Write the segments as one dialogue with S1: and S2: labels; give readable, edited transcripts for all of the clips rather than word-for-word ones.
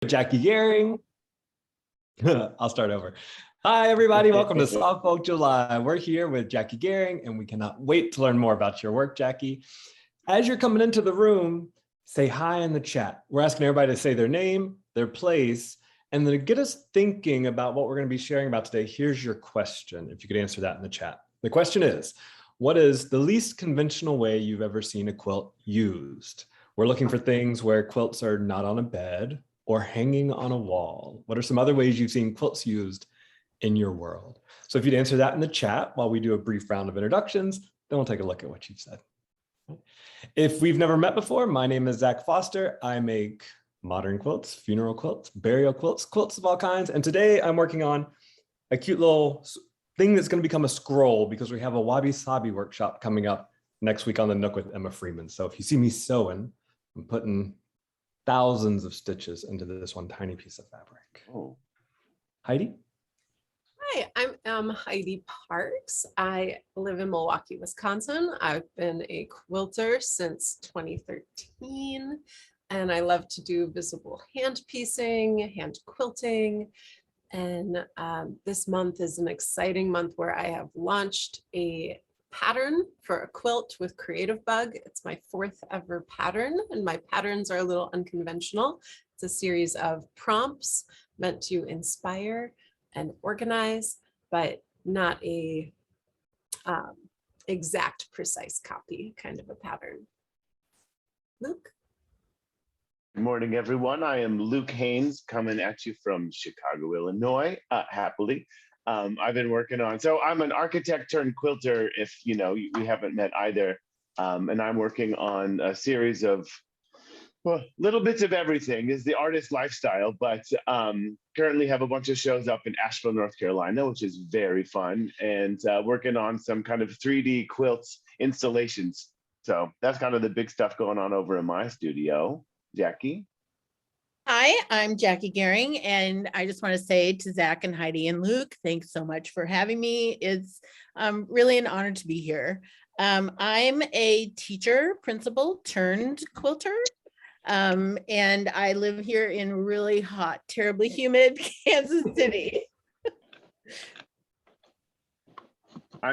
S1: Jacquie Gering. I'll start over. Hi, everybody. Welcome to Softball July. We're here with Jacquie Gering, and we cannot wait to learn more about your work, Jacquie. As you're coming into the room, say hi in the chat. We're asking everybody to say their name, their place, and then to get us thinking about what we're going to be sharing about today. Here's your question, if you could answer that in the chat. The question is, what is the least conventional way you've ever seen a quilt used? We're looking for things where quilts are not on a bed or hanging on a wall. What are some other ways you've seen quilts used in your world? So if you'd answer that in the chat while we do a brief round of introductions, then we'll take a look at what you've said. If we've never met before, my name is Zach Foster. I make modern quilts, funeral quilts, burial quilts, quilts of all kinds. And today I'm working on a cute little thing that's going to become a scroll because we have a wabi sabi workshop coming up next week on the Nook with Emma Freeman. So if you see me sewing, I'm putting thousands of stitches into this one tiny piece of fabric. Oh. Heidi?
S2: Hi, I'm Heidi Parks. I live in Milwaukee, Wisconsin. I've been a quilter since 2013, and I love to do visible hand piecing, hand quilting. And this month is an exciting month where I have launched a pattern for a quilt with Creative Bug. It's my 4th ever pattern, and my patterns are a little unconventional. It's a series of prompts meant to inspire and organize, but not a exact, precise copy kind of a pattern. Luke?
S3: Good morning, everyone. I am Luke Haynes, coming at you from Chicago, Illinois, happily. I've been working on, so I'm an architect turned quilter, if you know, we haven't met either. And I'm working on a series of, well, little bits of everything is the artist lifestyle, but currently have a bunch of shows up in Asheville, North Carolina, which is very fun, and working on some kind of 3D quilts installations. So that's kind of the big stuff going on over in my studio. Jacquie?
S4: Hi, I'm Jacquie Gering, and I just want to say to Zach and Heidi and Luke, thanks so much for having me. It's really an honor to be here. I'm a teacher, principal turned quilter, and I live here in really hot, terribly humid Kansas City.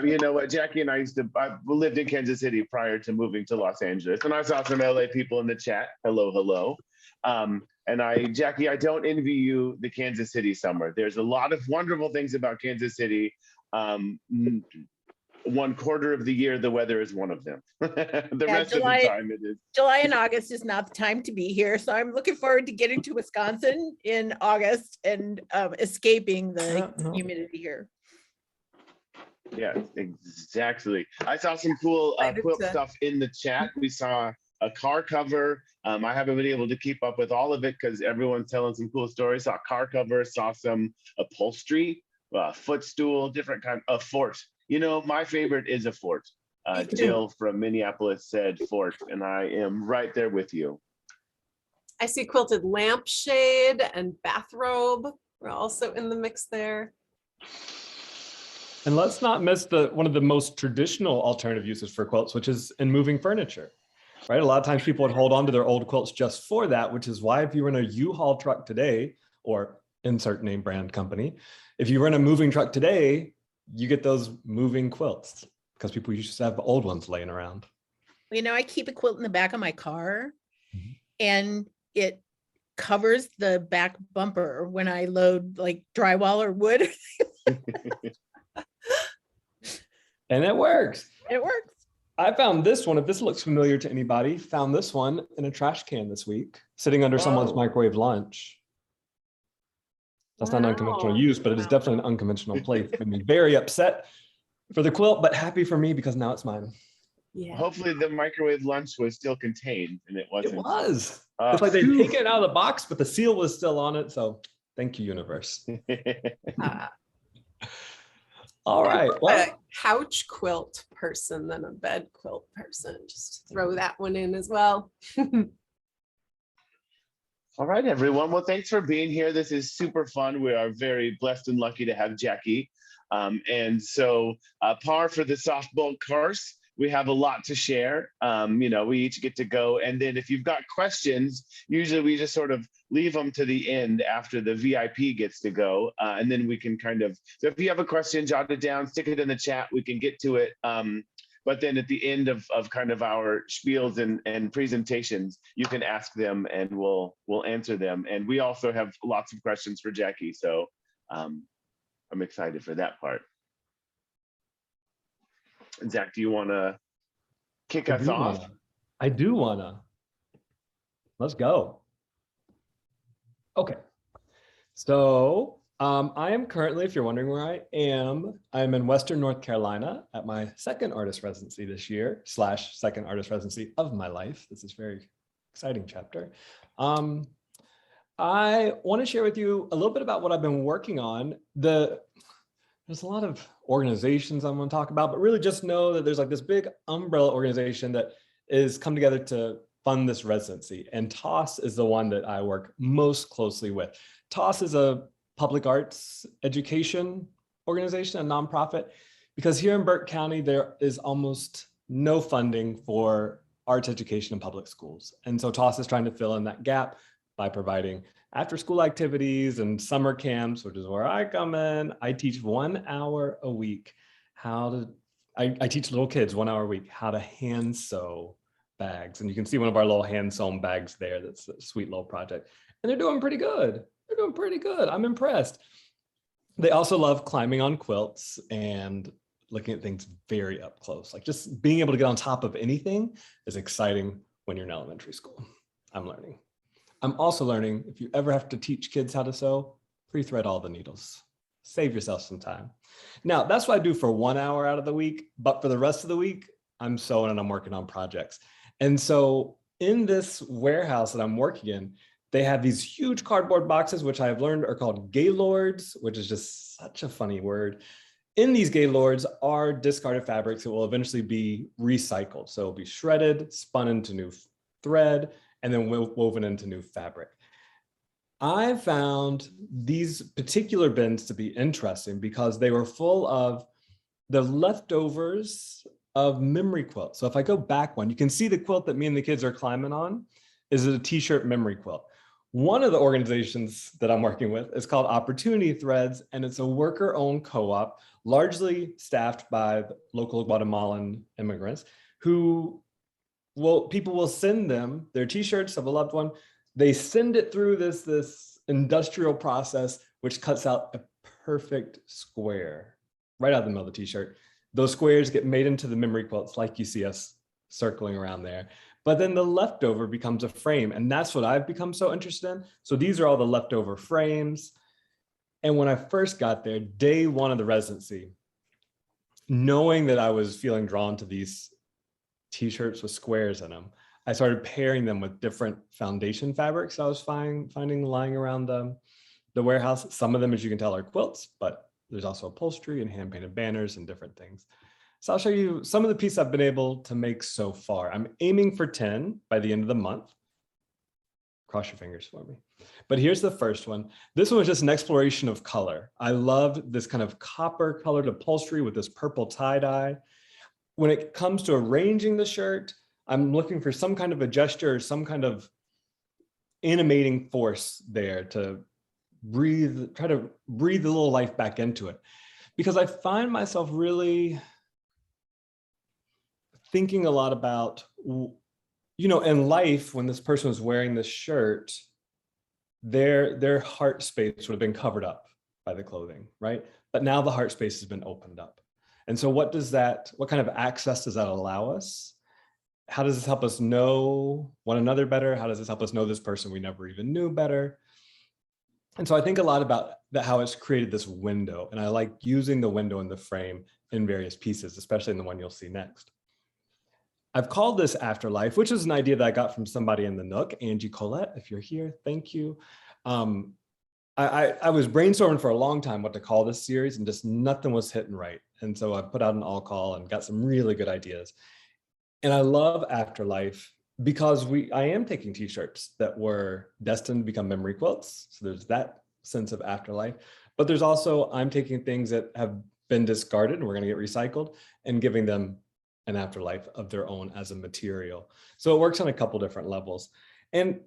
S3: You know what, Jacquie and I lived in Kansas City prior to moving to Los Angeles, and I saw some LA people in the chat. Hello, hello. And Jacquie, I don't envy you the Kansas City summer. There's a lot of wonderful things about Kansas City. 1/4 of the year, the weather is one of them. The rest of the time it is.
S4: July and August is not the time to be here. So I'm looking forward to getting to Wisconsin in August and escaping the humidity here.
S3: Yeah, exactly. I saw some cool quilt stuff in the chat. We saw a car cover. I haven't been able to keep up with all of it because everyone's telling some cool stories. Saw a car cover, saw some upholstery, footstool, different kind of fort. You know, my favorite is a fort. Jill from Minneapolis said fort, and I am right there with you.
S2: I see quilted lampshade and bathrobe. We're also in the mix there.
S1: And let's not miss one of the most traditional alternative uses for quilts, which is in moving furniture, right? A lot of times people would hold on to their old quilts just for that, which is why if you were in a U-Haul truck today, or insert name brand company, if you were in a moving truck today, you get those moving quilts because people used to have old ones laying around.
S4: You know, I keep a quilt in the back of my car, and it covers the back bumper when I load like drywall or wood.
S1: And it works.
S4: It works.
S1: I found this one, if this looks familiar to anybody, found this one in a trash can this week, sitting under someone's microwave lunch. That's not an unconventional use, but it is definitely an unconventional place. Made me very upset for the quilt, but happy for me because now it's mine.
S2: Yeah.
S3: Hopefully the microwave lunch was still contained and it wasn't.
S1: It was. It's like they take it out of the box, but the seal was still on it. So thank you, universe. All right.
S2: Well, a couch quilt person than a bed quilt person. Just throw that one in as well.
S3: All right, everyone. Well, thanks for being here. This is super fun. We are very blessed and lucky to have Jacquie. And so par for the softball course. we have a lot to share. We each get to go. And then if you've got questions, usually we just sort of leave them to the end after the VIP gets to go. And then we can kind of, so if you have a question, jot it down, stick it in the chat, we can get to it. But then at the end of kind of our spiels and presentations, you can ask them and we'll answer them. And we also have lots of questions for Jackie. So I'm excited for that part. Zach, do you want to kick us off?
S1: I do wanna. Let's go. Okay. So I am currently, if you're wondering where I am, I'm in Western North Carolina at my second artist residency this year, / second artist residency of my life. This is a very exciting chapter. I want to share with you a little bit about what I've been working on. There's a lot of organizations I'm going to talk about, but really just know that there's like this big umbrella organization that is come together to fund this residency. And TOSS is the one that I work most closely with. TOSS is a public arts education organization, a nonprofit, because here in Burke County, there is almost no funding for arts education in public schools. And so TOSS is trying to fill in that gap by providing after school activities and summer camps, which is where I come in. I teach 1 hour a week I teach little kids 1 hour a week how to hand sew bags. And you can see one of our little hand sewn bags there. That's a sweet little project. And they're doing pretty good. They're doing pretty good. I'm impressed. They also love climbing on quilts and looking at things very up close. Like just being able to get on top of anything is exciting when you're in elementary school. I'm learning. I'm also learning, if you ever have to teach kids how to sew, pre-thread all the needles. Save yourself some time. Now, that's what I do for 1 hour out of the week, but for the rest of the week, I'm sewing and I'm working on projects. And so in this warehouse that I'm working in, they have these huge cardboard boxes, which I have learned are called gaylords, which is just such a funny word. In these gaylords are discarded fabrics that will eventually be recycled. So it'll be shredded, spun into new thread, and then woven into new fabric. I found these particular bins to be interesting because they were full of the leftovers of memory quilts. So if I go back one, you can see the quilt that me and the kids are climbing on is a t-shirt memory quilt. One of the organizations that I'm working with is called Opportunity Threads, and it's a worker-owned co-op, largely staffed by local Guatemalan immigrants who people will send them their t-shirts of a loved one. They send it through this industrial process, which cuts out a perfect square right out of the middle of the t-shirt. Those squares get made into the memory quilts like you see us circling around there. But then the leftover becomes a frame, and that's what I've become so interested in. So these are all the leftover frames. And when I first got there, day one of the residency, knowing that I was feeling drawn to these t-shirts with squares in them, I started pairing them with different foundation fabrics I was finding lying around the warehouse. Some of them, as you can tell, are quilts, but there's also upholstery and hand-painted banners and different things. So I'll show you some of the pieces I've been able to make so far. I'm aiming for 10 by the end of the month. Cross your fingers for me. But here's the first one. This one was just an exploration of color. I loved this kind of copper colored upholstery with this purple tie-dye. When it comes to arranging the shirt, I'm looking for some kind of a gesture or some kind of animating force there to try to breathe a little life back into it. Because I find myself really thinking a lot about, in life, when this person was wearing this shirt, their heart space would have been covered up by the clothing, right? But now the heart space has been opened up. And so what kind of access does that allow us? How does this help us know one another better? How does this help us know this person we never even knew better? And so I think a lot about that, how it's created this window. And I like using the window in the frame in various pieces, especially in the one you'll see next. I've called this Afterlife, which is an idea that I got from somebody in the Nook, Angie Colette. If you're here, thank you. I was brainstorming for a long time what to call this series, and just nothing was hitting right. And so I put out an all call and got some really good ideas. And I love Afterlife because I am taking t-shirts that were destined to become memory quilts. So there's that sense of afterlife, but there's also, I'm taking things that have been discarded and we're going to get recycled and giving them an afterlife of their own as a material. So it works on a couple different levels. And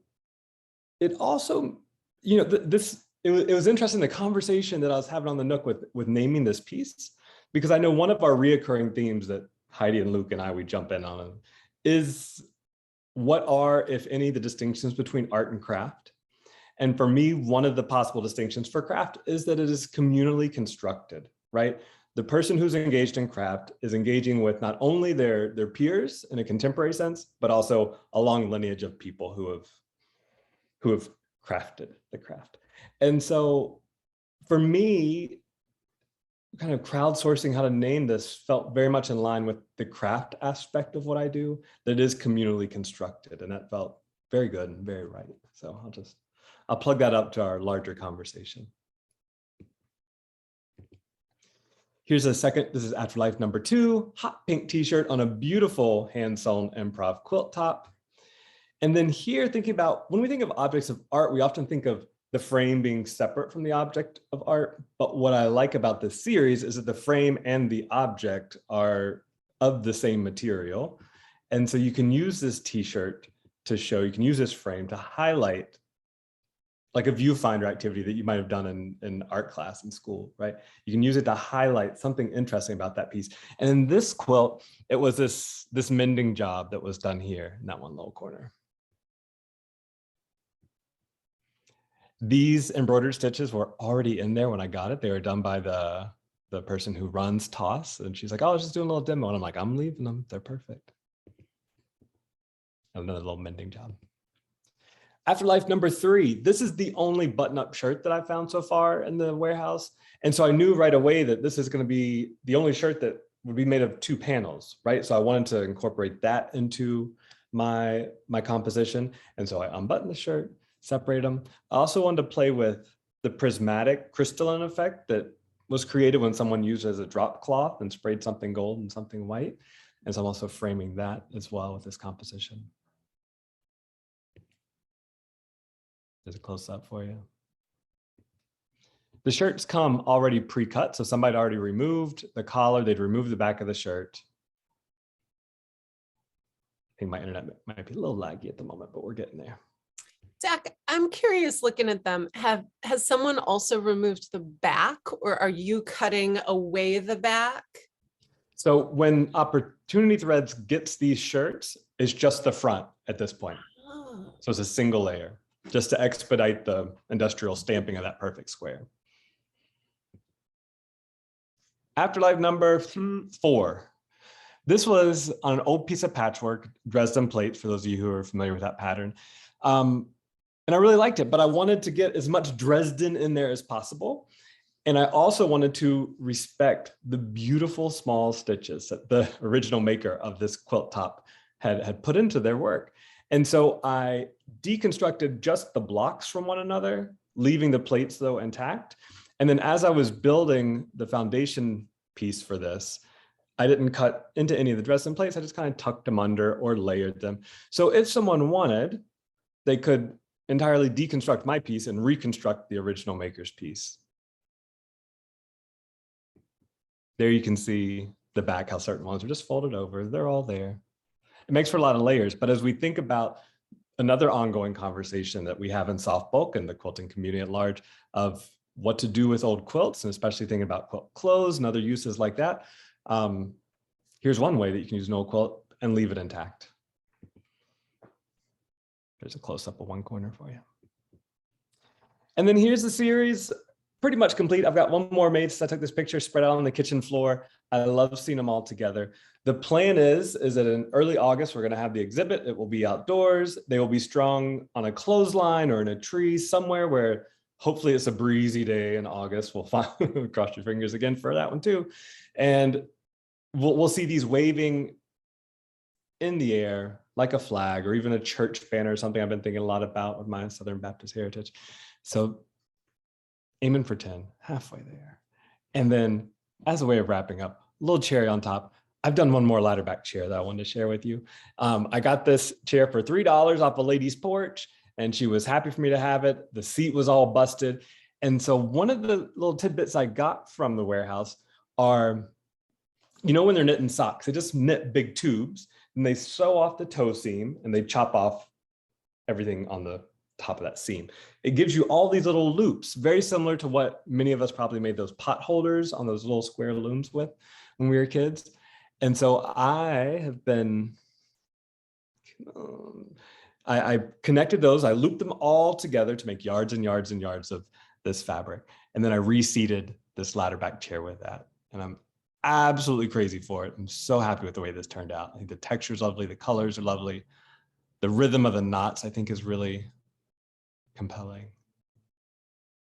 S1: it also, you know, it was interesting, the conversation that I was having on the Nook with naming this piece, because I know one of our reoccurring themes that Heidi and Luke and we jump in on is what are, if any, the distinctions between art and craft. And for me, one of the possible distinctions for craft is that it is communally constructed, right? The person who's engaged in craft is engaging with not only their peers in a contemporary sense, but also a long lineage of people who have crafted the craft. And so for me, kind of crowdsourcing how to name this felt very much in line with the craft aspect of what I do, that is communally constructed. And that felt very good and very right. So I'll plug that up to our larger conversation. Here's a second, this is Afterlife number 2, hot pink t-shirt on a beautiful hand-sewn improv quilt top. And then here, thinking about, when we think of objects of art, we often think of the frame being separate from the object of art. But what I like about this series is that the frame and the object are of the same material. And so you can use this t-shirt to show, you can use this frame to highlight like a viewfinder activity that you might have done in art class in school, right? You can use it to highlight something interesting about that piece. And in this quilt, it was this mending job that was done here in that one little corner. These embroidered stitches were already in there when I got it. They were done by the person who runs Toss. And she's like, oh, I was just doing a little demo. And I'm like, I'm leaving them. They're perfect. Another little mending job. Afterlife number 3, this is the only button-up shirt that I found so far in the warehouse. And so I knew right away that this is going to be the only shirt that would be made of 2 panels, right? So I wanted to incorporate that into my composition. And so I unbuttoned the shirt, separate them. I also wanted to play with the prismatic crystalline effect that was created when someone used it as a drop cloth and sprayed something gold and something white. And so I'm also framing that as well with this composition. There's a close up for you. The shirts come already pre-cut, so somebody already removed the collar, they'd remove the back of the shirt. I think my internet might be a little laggy at the moment, but we're getting there.
S2: Zach, I'm curious looking at them. Has someone also removed the back, or are you cutting away the back?
S1: So when Opportunity Threads gets these shirts, it's just the front at this point.
S2: Oh.
S1: So it's a single layer, just to expedite the industrial stamping of that perfect square. Afterlife number 4. This was on an old piece of patchwork, Dresden plates, for those of you who are familiar with that pattern. And I really liked it, but I wanted to get as much Dresden in there as possible. And I also wanted to respect the beautiful small stitches that the original maker of this quilt top had put into their work. And so I deconstructed just the blocks from one another, leaving the plates though intact. And then as I was building the foundation piece for this, I didn't cut into any of the Dresden plates. I just kind of tucked them under or layered them. So if someone wanted, they could entirely deconstruct my piece and reconstruct the original maker's piece. There you can see the back, how certain ones are just folded over. They're all there. It makes for a lot of layers, but as we think about another ongoing conversation that we have in soft bulk and the quilting community at large of what to do with old quilts, and especially thinking about quilt clothes and other uses like that, here's one way that you can use an old quilt and leave it intact. There's a close-up of one corner for you. And then here's the series, pretty much complete. I've got one more made since I took this picture, spread out on the kitchen floor. I love seeing them all together. The plan is that in early August, we're gonna have the exhibit. It will be outdoors. They will be strung on a clothesline or in a tree somewhere where hopefully it's a breezy day in August. We'll find, cross your fingers again for that one too. And we'll see these waving in the air like a flag or even a church banner, something I've been thinking a lot about with my Southern Baptist heritage. So aiming for 10, halfway there. And then as a way of wrapping up, a little cherry on top, I've done one more ladder back chair that I wanted to share with you. I got this chair for $3 off a lady's porch, and she was happy for me to have it. The seat was all busted. And so one of the little tidbits I got from the warehouse are you know, when they're knitting socks, they just knit big tubes and they sew off the toe seam and they chop off everything on the top of that seam. It gives you all these little loops, very similar to what many of us probably made those pot holders on those little square looms with when we were kids. And so I have been, I connected those, I looped them all together to make yards and yards and yards of this fabric. And then I reseated this ladder back chair with that. And I'm absolutely crazy for it. I'm so happy with the way this turned out. I think the texture is lovely. The colors are lovely. The rhythm of the knots, I think, is really compelling.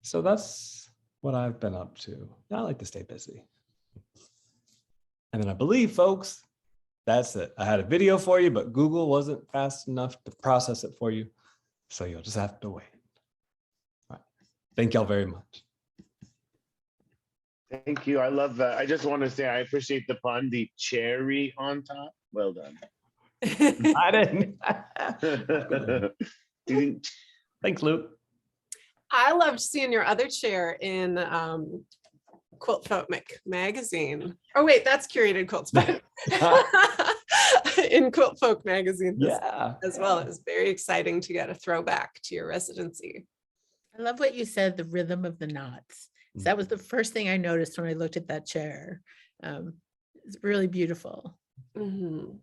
S1: So that's what I've been up to. I like to stay busy. And then I believe, folks, that's it. I had a video for you, but Google wasn't fast enough to process it for you. So you'll just have to wait. All right. Thank y'all very much.
S3: Thank you. I love that. I just want to say I appreciate the pun, the cherry on top. Well done.
S1: I didn't. Thanks, Luke.
S2: I loved seeing your other chair in Quilt Folk magazine. Oh wait, that's Curated Quilts, but in Quilt Folk magazine
S1: Yeah.
S2: as well. It was very exciting to get a throwback to your residency.
S4: I love what you said, the rhythm of the knots. So that was the first thing I noticed when I looked at that chair. It's really beautiful.
S2: Mm-hmm.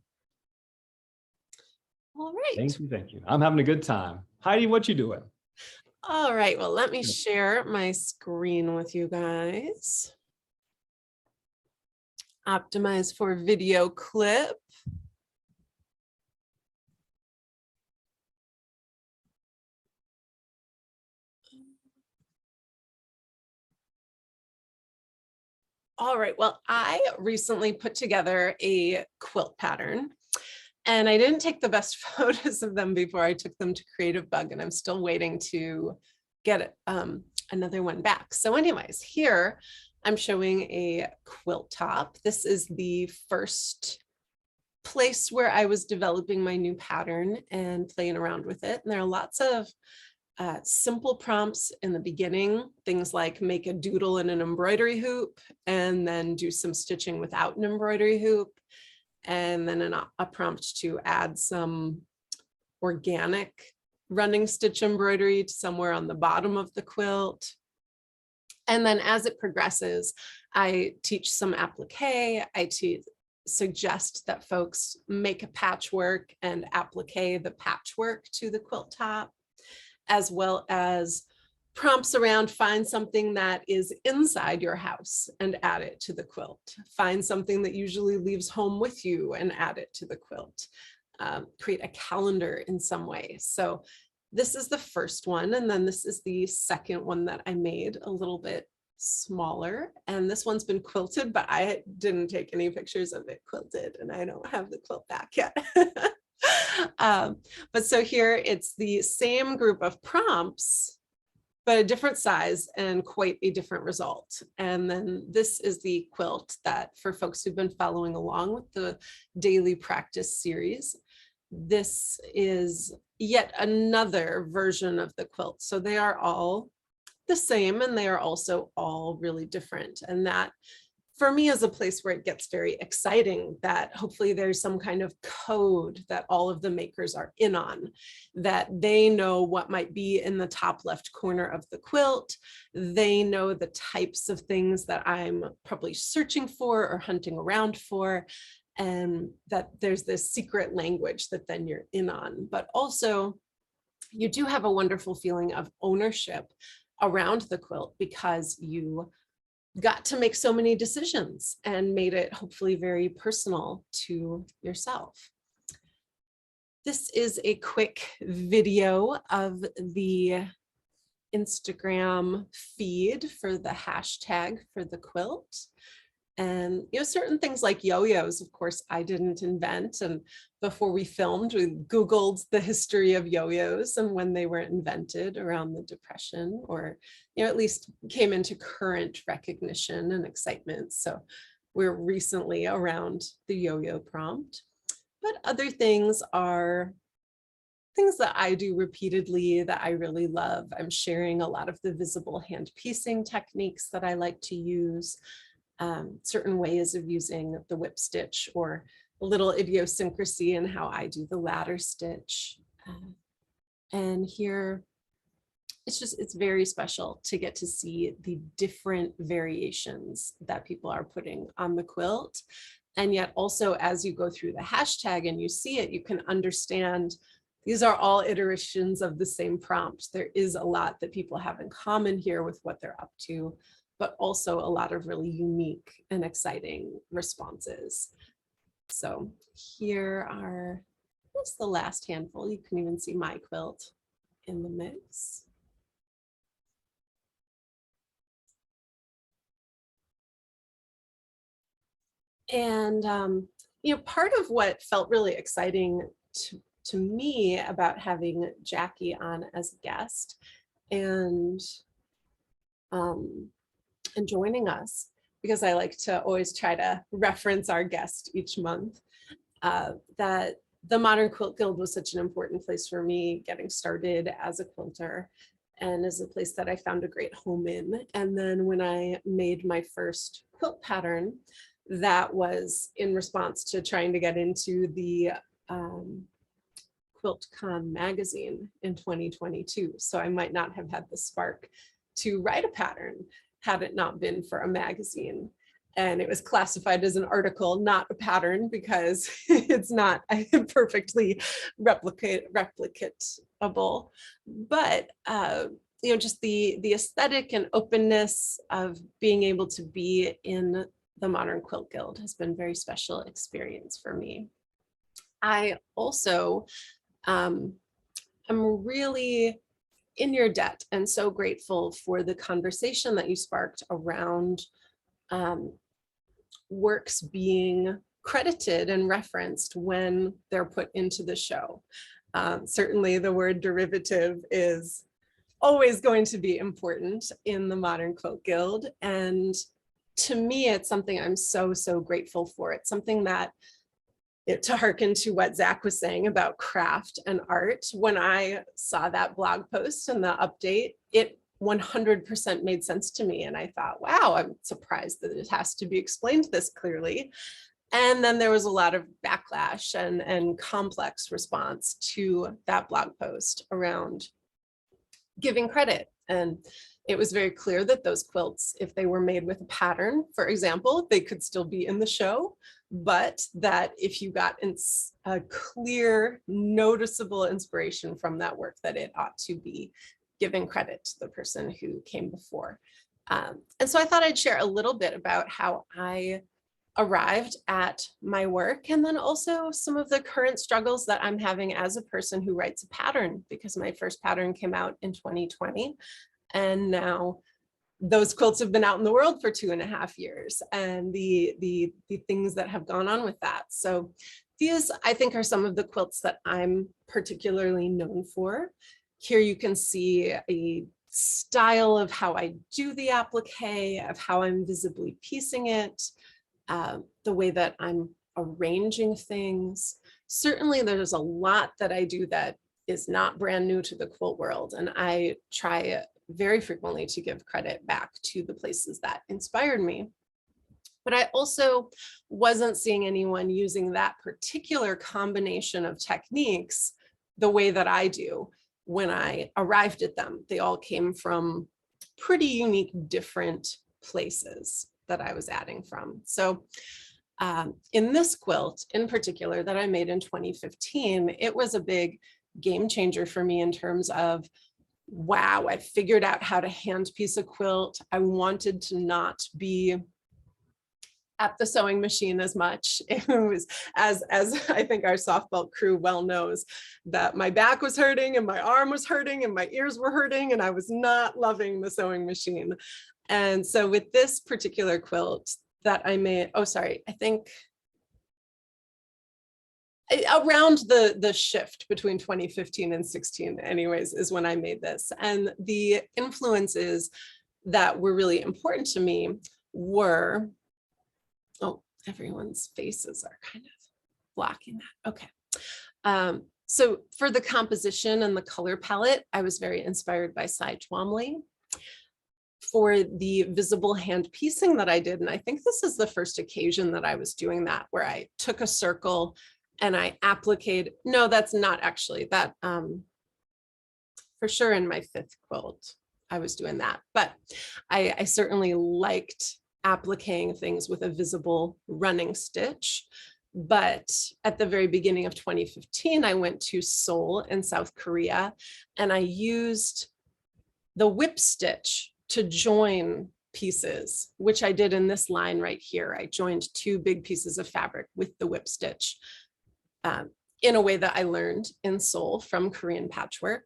S2: All right.
S1: Thank you. Thank you. I'm having a good time. Heidi, what you doing?
S2: All right. Well, let me share my screen with you guys. Optimize for video clip. All right. Well, I recently put together a quilt pattern. And I didn't take the best photos of them before I took them to Creative Bug, and I'm still waiting to get another one back. So anyways, here I'm showing a quilt top. This is the first place where I was developing my new pattern and playing around with it. And there are lots of simple prompts in the beginning, things like make a doodle in an embroidery hoop, and then do some stitching without an embroidery hoop. And then a prompt to add some organic running stitch embroidery to somewhere on the bottom of the quilt. And then as it progresses, I teach some applique. I suggest that folks make a patchwork and applique the patchwork to the quilt top, as well as prompts around find something that is inside your house and add it to the quilt. Find something that usually leaves home with you and add it to the quilt. Create a calendar in some way. So this is the first one. And then this is the second one that I made a little bit smaller. And this one's been quilted, but I didn't take any pictures of it quilted and I don't have the quilt back yet. But so here it's the same group of prompts, but a different size and quite a different result. And then this is the quilt that for folks who've been following along with the daily practice series, this is yet another version of the quilt. So they are all the same and they are also all really different. And that for me is a place where it gets very exciting that hopefully there's some kind of code that all of the makers are in on, that they know what might be in the top left corner of the quilt. They know the types of things that I'm probably searching for or hunting around for, and that there's this secret language that then you're in on. But also you do have a wonderful feeling of ownership around the quilt because you got to make so many decisions and made it hopefully very personal to yourself. This is a quick video of the Instagram feed for the hashtag for the quilt. And certain things like yo-yos, of course, I didn't invent. And before we filmed, we Googled the history of yo-yos and when they were invented around the Depression, or at least came into current recognition and excitement. So we're recently around the yo-yo prompt. But other things are things that I do repeatedly that I really love. I'm sharing a lot of the visible hand piecing techniques that I like to use. certain ways of using the whip stitch, or a little idiosyncrasy in how I do the ladder stitch. And here, it's very special to get to see the different variations that people are putting on the quilt. And yet also, as you go through the hashtag and you see it, you can understand these are all iterations of the same prompt. There is a lot that people have in common here with what they're up to, but also a lot of really unique and exciting responses. So here are, that's the last handful. You can even see my quilt in the mix. And, part of what felt really exciting to me about having Jackie on as a guest and joining us, because I like to always try to reference our guest each month, that the Modern Quilt Guild was such an important place for me getting started as a quilter, and is a place that I found a great home in. And then when I made my first quilt pattern, that was in response to trying to get into the QuiltCon magazine in 2022. So I might not have had the spark to write a pattern had it not been for a magazine. And it was classified as an article, not a pattern, because it's not perfectly replicatable. But just the aesthetic and openness of being able to be in the Modern Quilt Guild has been a very special experience for me. I also am really in your debt and so grateful for the conversation that you sparked around works being credited and referenced when they're put into the show. Certainly the word derivative is always going to be important in the Modern Quilt Guild. And to me, it's something I'm so grateful for. It's something that, to hearken to what Zach was saying about craft and art, when I saw that blog post and the update, it 100% made sense to me. And I thought, wow, I'm surprised that it has to be explained this clearly. And then there was a lot of backlash and complex response to that blog post around giving credit. And it was very clear that those quilts, if they were made with a pattern, for example, they could still be in the show, but that if you got a clear, noticeable inspiration from that work, that it ought to be giving credit to the person who came before. And so I thought I'd share a little bit about how I arrived at my work, and then also some of the current struggles that I'm having as a person who writes a pattern, because my first pattern came out in 2020. And now those quilts have been out in the world for 2.5 years, and the things that have gone on with that. So these, I think, are some of the quilts that I'm particularly known for. Here you can see a style of how I do the applique, of how I'm visibly piecing it, the way that I'm arranging things. Certainly there's a lot that I do that is not brand new to the quilt world, and I try very frequently to give credit back to the places that inspired me. But I also wasn't seeing anyone using that particular combination of techniques the way that I do when I arrived at them. They all came from pretty unique, different places that I was adding from. So in this quilt in particular that I made in 2015, it was a big game changer for me in terms of, wow, I figured out how to hand piece a quilt. I wanted to not be at the sewing machine as much. It was, as I think our softball crew well knows, that my back was hurting and my arm was hurting and my ears were hurting, and I was not loving the sewing machine. And so with this particular quilt that I made, I think around the shift between 2015 and 16 anyways, is when I made this. And the influences that were really important to me were, oh, everyone's faces are kind of blocking that. Okay. So for the composition and the color palette, I was very inspired by Cy Twombly. for the visible hand piecing that I did, and I think this is the first occasion that I was doing that, where I took a circle and I appliqued, no, that's not actually that, for sure in my 5th quilt, I was doing that, but I certainly liked appliquing things with a visible running stitch. But at the very beginning of 2015, I went to Seoul in South Korea, and I used the whip stitch to join pieces, which I did in this line right here. I joined 2 big pieces of fabric with the whip stitch in a way that I learned in Seoul from Korean patchwork.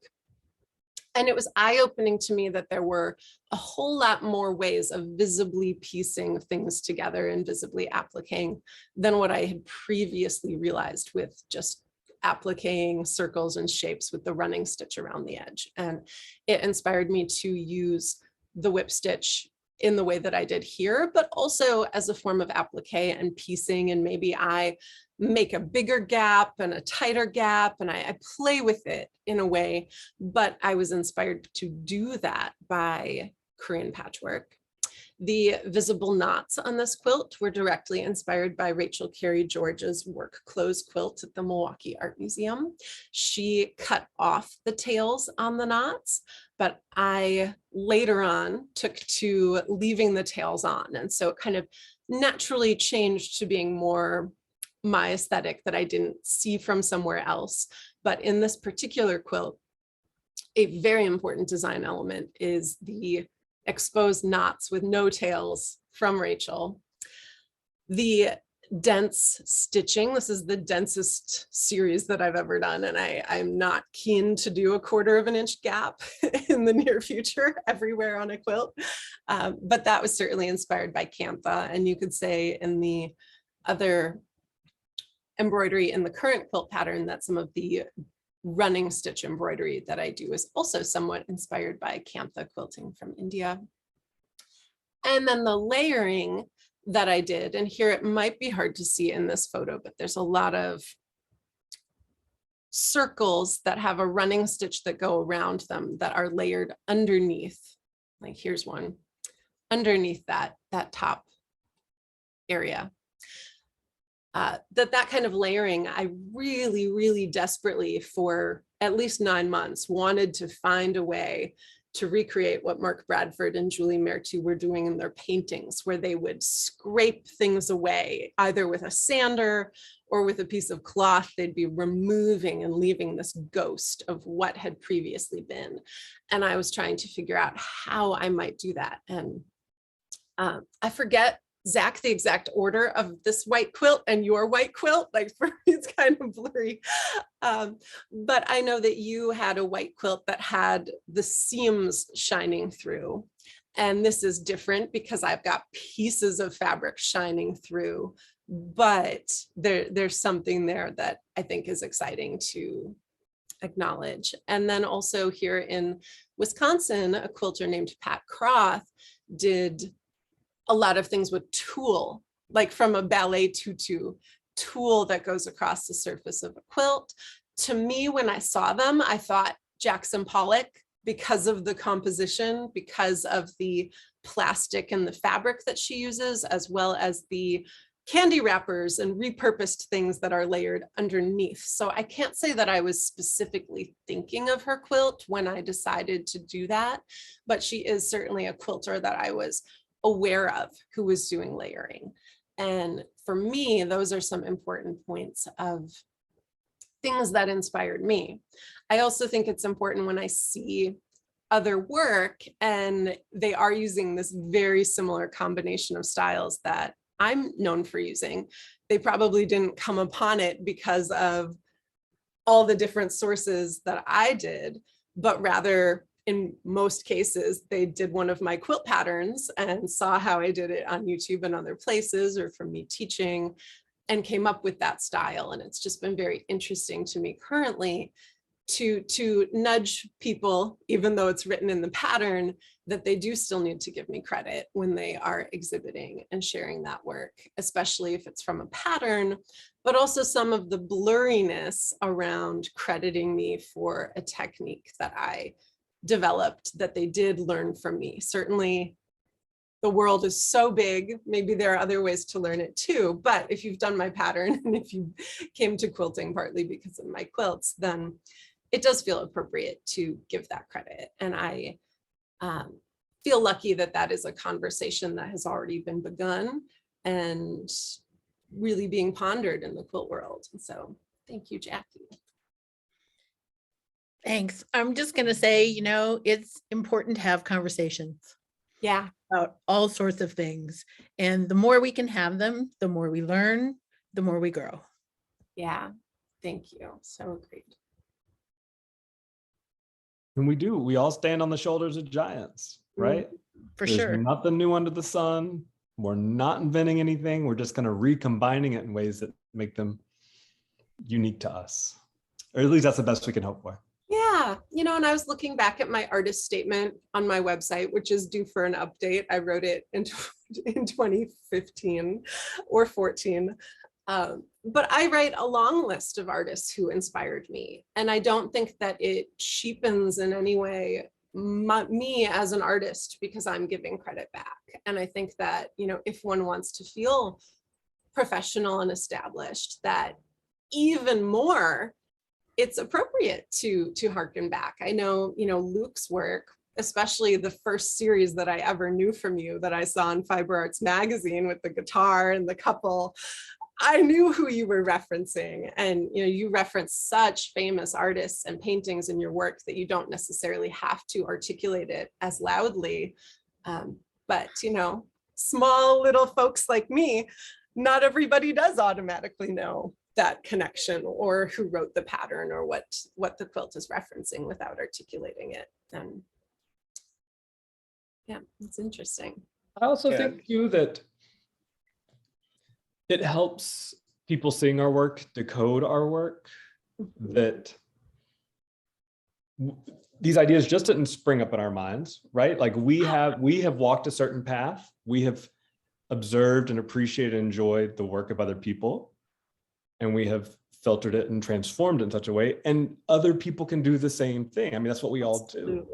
S2: And it was eye-opening to me that there were a whole lot more ways of visibly piecing things together and visibly appliquing than what I had previously realized with just appliquing circles and shapes with the running stitch around the edge. And it inspired me to use the whip stitch in the way that I did here, but also as a form of applique and piecing. And maybe I make a bigger gap and a tighter gap, and I play with it in a way, but I was inspired to do that by Korean patchwork. The visible knots on this quilt were directly inspired by Rachel Carey George's work clothes quilt at the Milwaukee Art Museum. She cut off the tails on the knots, but I later on took to leaving the tails on. And so it kind of naturally changed to being more my aesthetic that I didn't see from somewhere else. But in this particular quilt, a very important design element is the exposed knots with no tails from Rachel. The dense stitching, this is the densest series that I've ever done, and I'm not keen to do a 1/4 of an inch gap in the near future everywhere on a quilt, but that was certainly inspired by Cantha. And you could say in the other embroidery in the current quilt pattern that some of the running stitch embroidery that I do is also somewhat inspired by Cantha quilting from India. And then the layering that I did, and here it might be hard to see in this photo, but there's a lot of circles that have a running stitch that go around them that are layered underneath. Like here's one underneath that top area. That kind of layering, I really desperately for at least 9 months wanted to find a way to recreate what Mark Bradford and Julie Mertu were doing in their paintings, where they would scrape things away, either with a sander or with a piece of cloth. They'd be removing and leaving this ghost of what had previously been. And I was trying to figure out how I might do that. And I forget, Zach, the exact order of this white quilt and your white quilt. Like for me, it's kind of blurry. But I know that you had a white quilt that had the seams shining through. And this is different because I've got pieces of fabric shining through, but there's something there that I think is exciting to acknowledge. And then also here in Wisconsin, a quilter named Pat Croth did a lot of things with tulle, like from a ballet tutu, tulle that goes across the surface of a quilt. To me, when I saw them, I thought Jackson Pollock, because of the composition, because of the plastic and the fabric that she uses, as well as the candy wrappers and repurposed things that are layered underneath. So I can't say that I was specifically thinking of her quilt when I decided to do that, but she is certainly a quilter that I was aware of who was doing layering. And for me, those are some important points of things that inspired me. I also think it's important when I see other work and they are using this very similar combination of styles that I'm known for using. They probably didn't come upon it because of all the different sources that I did, but rather in most cases, they did one of my quilt patterns and saw how I did it on YouTube and other places or from me teaching and came up with that style. And it's just been very interesting to me currently to nudge people, even though it's written in the pattern, that they do still need to give me credit when they are exhibiting and sharing that work, especially if it's from a pattern, but also some of the blurriness around crediting me for a technique that I developed that they did learn from me. Certainly the world is so big, maybe there are other ways to learn it too, but if you've done my pattern and if you came to quilting partly because of my quilts, then it does feel appropriate to give that credit. And I feel lucky that that is a conversation that has already been begun and really being pondered in the quilt world. And so thank you, Jackie.
S4: Thanks. I'm just going to say, you know, it's important to have conversations
S2: Yeah.
S4: about all sorts of things. And the more we can have them, the more we learn, the more we grow.
S2: Yeah. Thank you. So great.
S1: And we all stand on the shoulders of giants, right?
S4: For
S1: There's
S4: sure.
S1: nothing new under the sun. We're not inventing anything. We're just going to recombining it in ways that make them unique to us. Or at least that's the best we can hope for.
S2: Yeah, you know, and I was looking back at my artist statement on my website, which is due for an update. I wrote it in 2015 or 14. But I write a long list of artists who inspired me. And I don't think that it cheapens in any way me as an artist because I'm giving credit back. And I think that, you know, if one wants to feel professional and established, that even more it's appropriate to harken back. I know, you know, Luke's work, especially the first series that I ever knew from you that I saw in Fiber Arts magazine with the guitar and the couple, I knew who you were referencing. And, you know, you reference such famous artists and paintings in your work that you don't necessarily have to articulate it as loudly. But, you know, small little folks like me, not everybody does automatically know that connection or who wrote the pattern or what the quilt is referencing without articulating it. And yeah, it's interesting.
S1: I also think too that it helps people seeing our work decode our work, that these ideas just didn't spring up in our minds, right? Like we have walked a certain path. We have observed and appreciated and enjoyed the work of other people. And we have filtered it and transformed it in such a way. And other people can do the same thing. I mean, that's what we all do.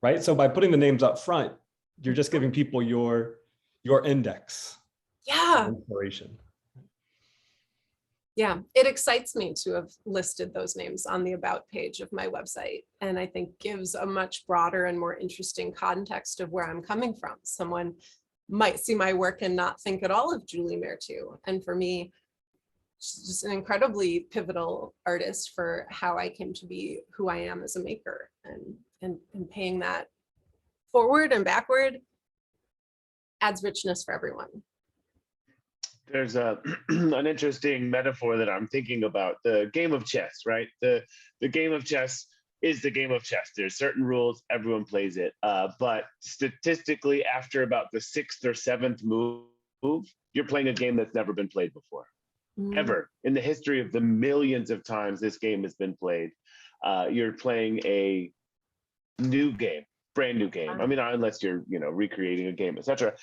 S1: Right? So by putting the names up front, you're just giving people your index.
S2: Yeah.
S1: Inspiration.
S2: Yeah, it excites me to have listed those names on the about page of my website. And I think gives a much broader and more interesting context of where I'm coming from. Someone might see my work and not think at all of Julie Mertu. And for me, she's just an incredibly pivotal artist for how I came to be who I am as a maker, and paying that forward and backward adds richness for everyone.
S3: There's an interesting metaphor that I'm thinking about, the game of chess, right? The game of chess is the game of chess. There's certain rules, everyone plays it. But statistically, after about the 6th or 7th move, you're playing a game that's never been played before. Ever in the history of the millions of times this game has been played, you're playing a new game, brand new game. I mean, unless you're, you know, recreating a game, etc.,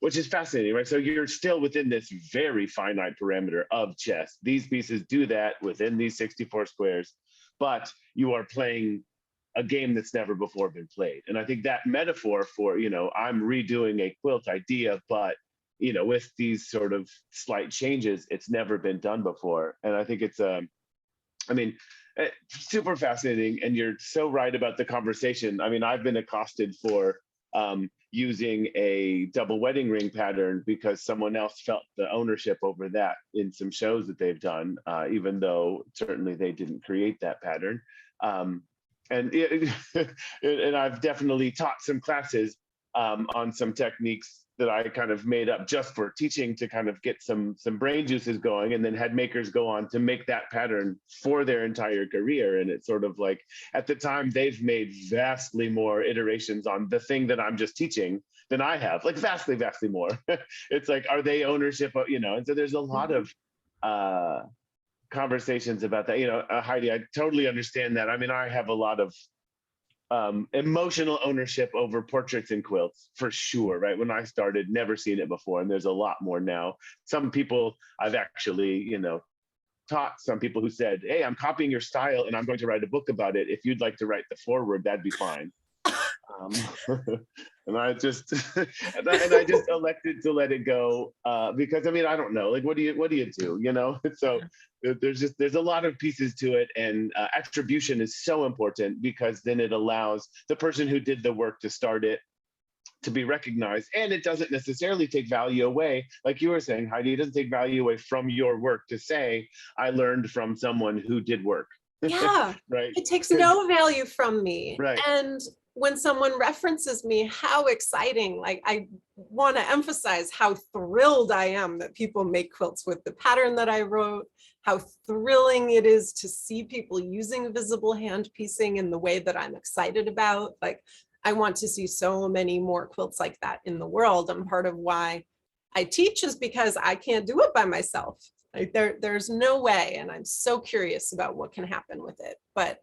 S3: which is fascinating, right? So you're still within this very finite parameter of chess. These pieces do that within these 64 squares, but you are playing a game that's never before been played. And I think that metaphor for, you know, I'm redoing a quilt idea, but you know, with these sort of slight changes, it's never been done before. And I think it's, I mean, super fascinating. And you're so right about the conversation. I mean, I've been accosted for using a double wedding ring pattern because someone else felt the ownership over that in some shows that they've done, even though certainly they didn't create that pattern. And I've definitely taught some classes on some techniques that I kind of made up just for teaching to kind of get some brain juices going, and then had makers go on to make that pattern for their entire career. And it's sort of like, at the time, they've made vastly more iterations on the thing that I'm just teaching than I have, like vastly, vastly more. It's like, are they ownership of, you know? And so there's a lot of conversations about that. You know, Heidi, I totally understand that. I mean, I have a lot of emotional ownership over portraits and quilts for sure, right? When I started, never seen it before, and there's a lot more now. Some people I've actually, you know, taught some people who said, hey, I'm copying your style and I'm going to write a book about it. If you'd like to write the foreword, that'd be fine. And I just and I just elected to let it go because I mean, I don't know, like what do you do, you know? So there's a lot of pieces to it, and attribution is so important because then it allows the person who did the work to start it to be recognized, and it doesn't necessarily take value away, like you were saying, Heidi. It doesn't take value away from your work to say I learned from someone who did work.
S2: Yeah,
S3: right.
S2: it takes no value from me.
S3: Right.
S2: And when someone references me, how exciting. Like, I want to emphasize how thrilled I am that people make quilts with the pattern that I wrote, how thrilling it is to see people using visible hand piecing in the way that I'm excited about. Like, I want to see so many more quilts like that in the world. And part of why I teach is because I can't do it by myself. Like, there's no way. And I'm so curious about what can happen with it. But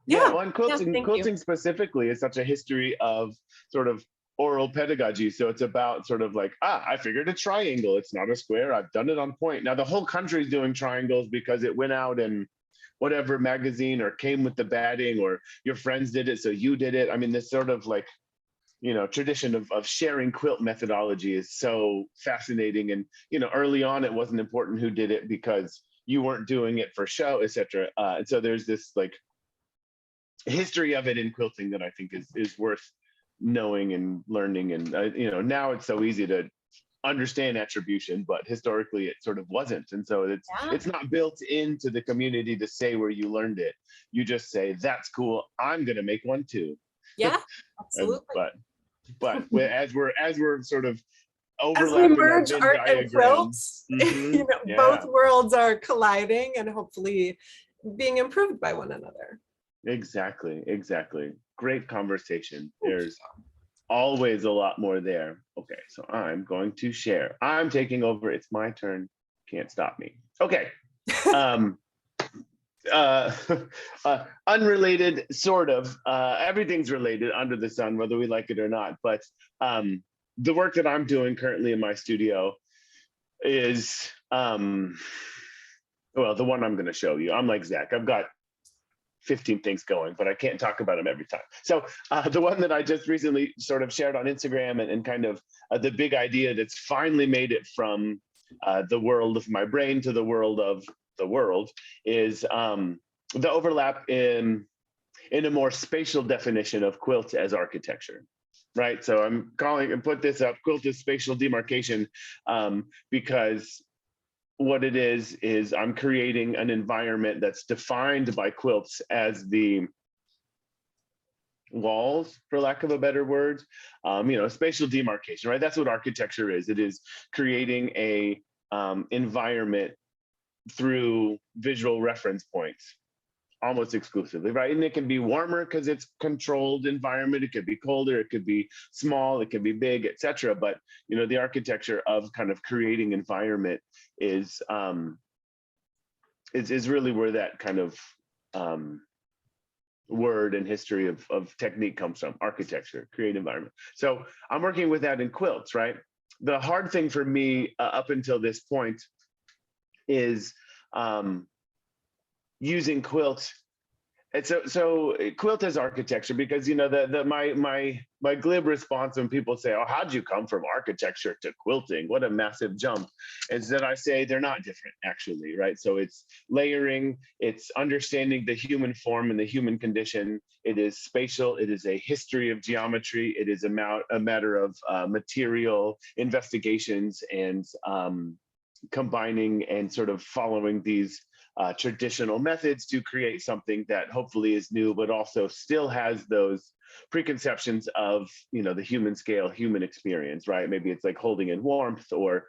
S3: yeah, well, and quilting,
S2: quilting
S3: specifically is such a history of sort of oral pedagogy. So it's about sort of like, I figured a triangle. It's not a square. I've done it on point. Now the whole country's doing triangles because it went out in whatever magazine or came with the batting, or your friends did it, so you did it. I mean, this sort of like, you know, tradition of sharing quilt methodology is so fascinating. And, you know, early on, it wasn't important who did it because you weren't doing it for show, etc. And so there's this like history of it in quilting that I think is worth knowing and learning. And you know, now it's so easy to understand attribution, but historically it sort of wasn't. And so it's not built into the community to say where you learned it. You just say, that's cool, I'm gonna make one too.
S2: Yeah, absolutely.
S3: But as we're sort of
S2: as we
S3: overlapping
S2: merge art and quilts, you know, both worlds are colliding and hopefully being improved by one another.
S3: Exactly. Great conversation. There's always a lot more there. Okay, so I'm going to share. I'm taking over. It's my turn. Can't stop me. Okay. Unrelated, sort of. Everything's related under the sun, whether we like it or not. But the work that I'm doing currently in my studio is, well, the one I'm going to show you. I'm like Zach. I've got 15 things going, but I can't talk about them every time. So the one that I just recently sort of shared on Instagram and kind of the big idea that's finally made it from the world of my brain to the world of the world is the overlap in a more spatial definition of quilt as architecture, right? So I'm calling and put this up, quilt is spatial demarcation, because what it is I'm creating an environment that's defined by quilts as the walls, for lack of a better word. You know, spatial demarcation, right? That's what architecture is. It is creating a environment through visual reference points, almost exclusively, right? And it can be warmer because it's controlled environment. It could be colder. It could be small. It could be big, etc. But you know, the architecture of kind of creating environment is really where that kind of word and history of technique comes from. Architecture, create environment. So I'm working with that in quilts, right? The hard thing for me up until this point is using quilt. And so quilt as architecture, because you know my glib response when people say, "Oh, how'd you come from architecture to quilting? What a massive jump!" is that I say they're not different, actually, right? So it's layering, it's understanding the human form and the human condition. It is spatial. It is a history of geometry. It is a matter of material investigations and combining and sort of following these traditional methods to create something that hopefully is new, but also still has those preconceptions of, you know, the human scale, human experience, right? Maybe it's like holding in warmth or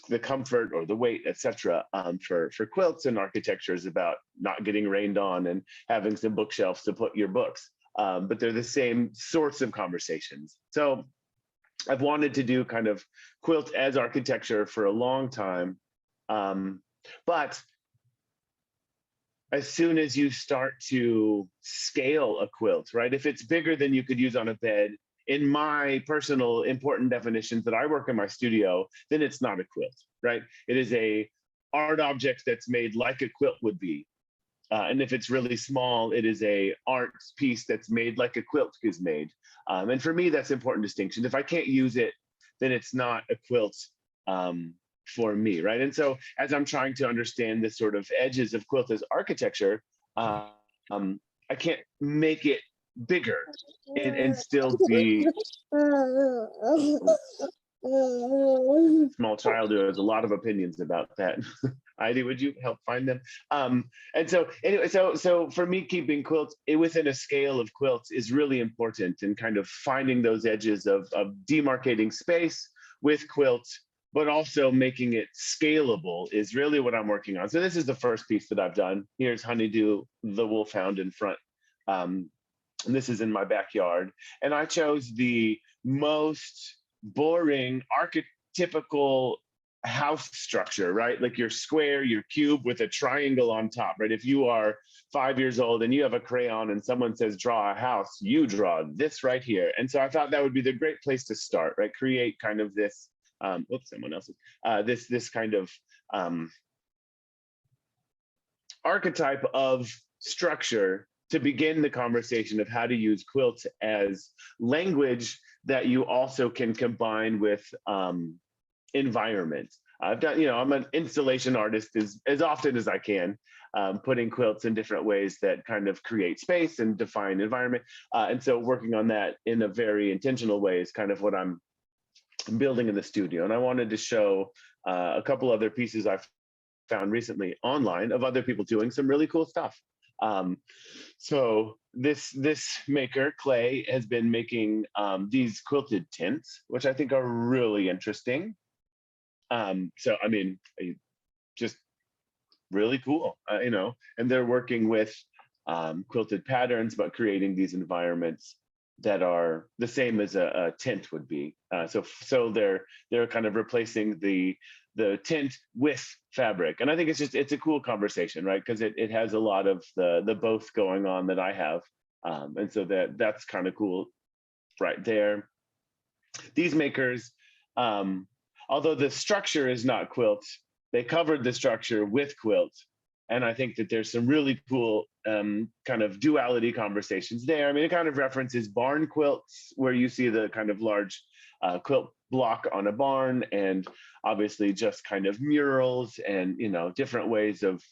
S3: the comfort or the weight, etc. For quilts and architecture is about not getting rained on and having some bookshelves to put your books. But they're the same sorts of conversations. So I've wanted to do kind of quilt as architecture for a long time. But as soon as you start to scale a quilt, right? If it's bigger than you could use on a bed, in my personal important definitions that I work in my studio, then it's not a quilt, right? It is a art object that's made like a quilt would be. And if it's really small, it is a art piece that's made like a quilt is made. And for me, that's an important distinction. If I can't use it, then it's not a quilt for me, right? And so as I'm trying to understand the sort of edges of quilt as architecture, I can't make it bigger and still be small child who has a lot of opinions about that. Heidi, would you help find them? And so anyway, so for me, keeping quilts within a scale of quilts is really important, and kind of finding those edges of demarcating space with quilts, but also making it scalable is really what I'm working on. So this is the first piece that I've done. Here's Honeydew, the wolfhound in front. And this is in my backyard. And I chose the most boring archetypical house structure, right? Like your square, your cube with a triangle on top, right? If you are 5 years old and you have a crayon and someone says, draw a house, you draw this right here. And so I thought that would be the great place to start, right? Create kind of this, oops, someone else's, this kind of archetype of structure to begin the conversation of how to use quilts as language that you also can combine with environment. I've done, I'm an installation artist as often as I can, putting quilts in different ways that kind of create space and define environment. And so working on that in a very intentional way is kind of what I'm building in the studio. And I wanted to show a couple other pieces I've found recently online of other people doing some really cool stuff. So this maker, Clay, has been making these quilted tints, which I think are really interesting. So, I mean, just really cool, and they're working with quilted patterns, but creating these environments that are the same as a tint would be. So they're kind of replacing the tint with fabric. And I think it's a cool conversation, right? Because it has a lot of the both going on that I have. And so that's kind of cool right there. These makers, although the structure is not quilt, they covered the structure with quilt. And I think that there's some really cool kind of duality conversations there. I mean, it kind of references barn quilts, where you see the kind of large quilt block on a barn, and obviously just kind of murals and, different ways of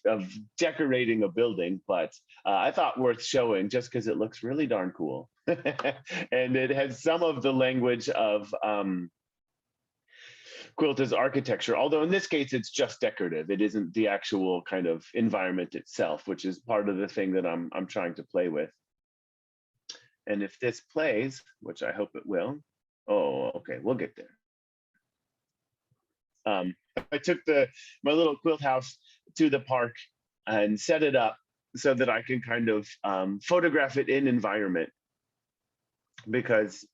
S3: decorating a building. But I thought worth showing just because it looks really darn cool. And it has some of the language of quilt as architecture, although in this case it's just decorative. It isn't the actual kind of environment itself, which is part of the thing that I'm trying to play with. And if this plays, which I hope it will, okay, we'll get there. I took my little quilt house to the park and set it up so that I can kind of photograph it in environment, because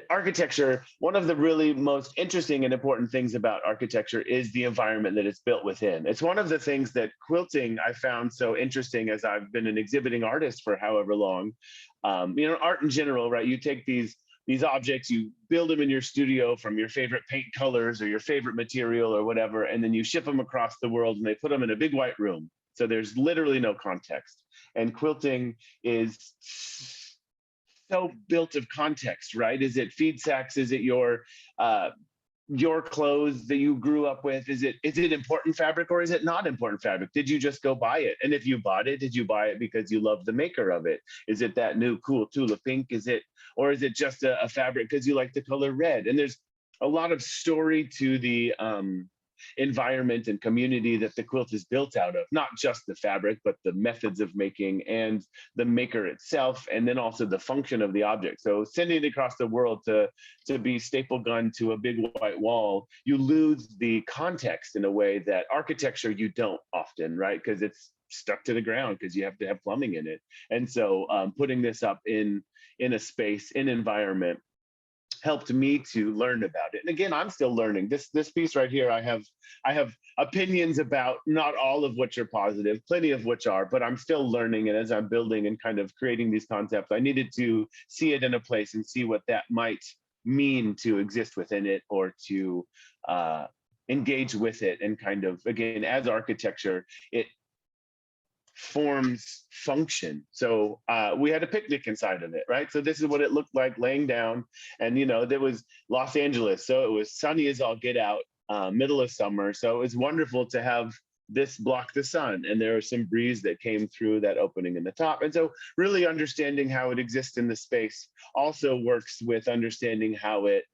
S3: architecture, one of the really most interesting and important things about architecture is the environment that it's built within. It's one of the things that quilting I found so interesting as I've been an exhibiting artist for however long. Art in general, right? You take these objects, you build them in your studio from your favorite paint colors or your favorite material or whatever, and then you ship them across the world and they put them in a big white room. So there's literally no context. And quilting is so built of context, right? Is it feed sacks? Is it your clothes that you grew up with? Is it important fabric or is it not important fabric? Did you just go buy it? And if you bought it, did you buy it because you love the maker of it? Is it that new cool Tula pink? Or is it just a fabric because you like the color red? And there's a lot of story to the environment and community that the quilt is built out of, not just the fabric, but the methods of making and the maker itself, and then also the function of the object. So sending it across the world to be staple gun to a big white wall, you lose the context in a way that architecture you don't often, right? Because it's stuck to the ground because you have to have plumbing in it. And so putting this up in a space, in environment, helped me to learn about it. And again, I'm still learning. This piece right here, I have opinions about, not all of which are positive, plenty of which are, but I'm still learning. And as I'm building and kind of creating these concepts, I needed to see it in a place and see what that might mean to exist within it, or to engage with it and kind of, again, as architecture, it forms function. So we had a picnic inside of it, right? So this is what it looked like laying down. And, there was Los Angeles. So it was sunny as all get out, middle of summer. So it was wonderful to have this block the sun. And there was some breeze that came through that opening in the top. And so really understanding how it exists in the space also works with understanding how it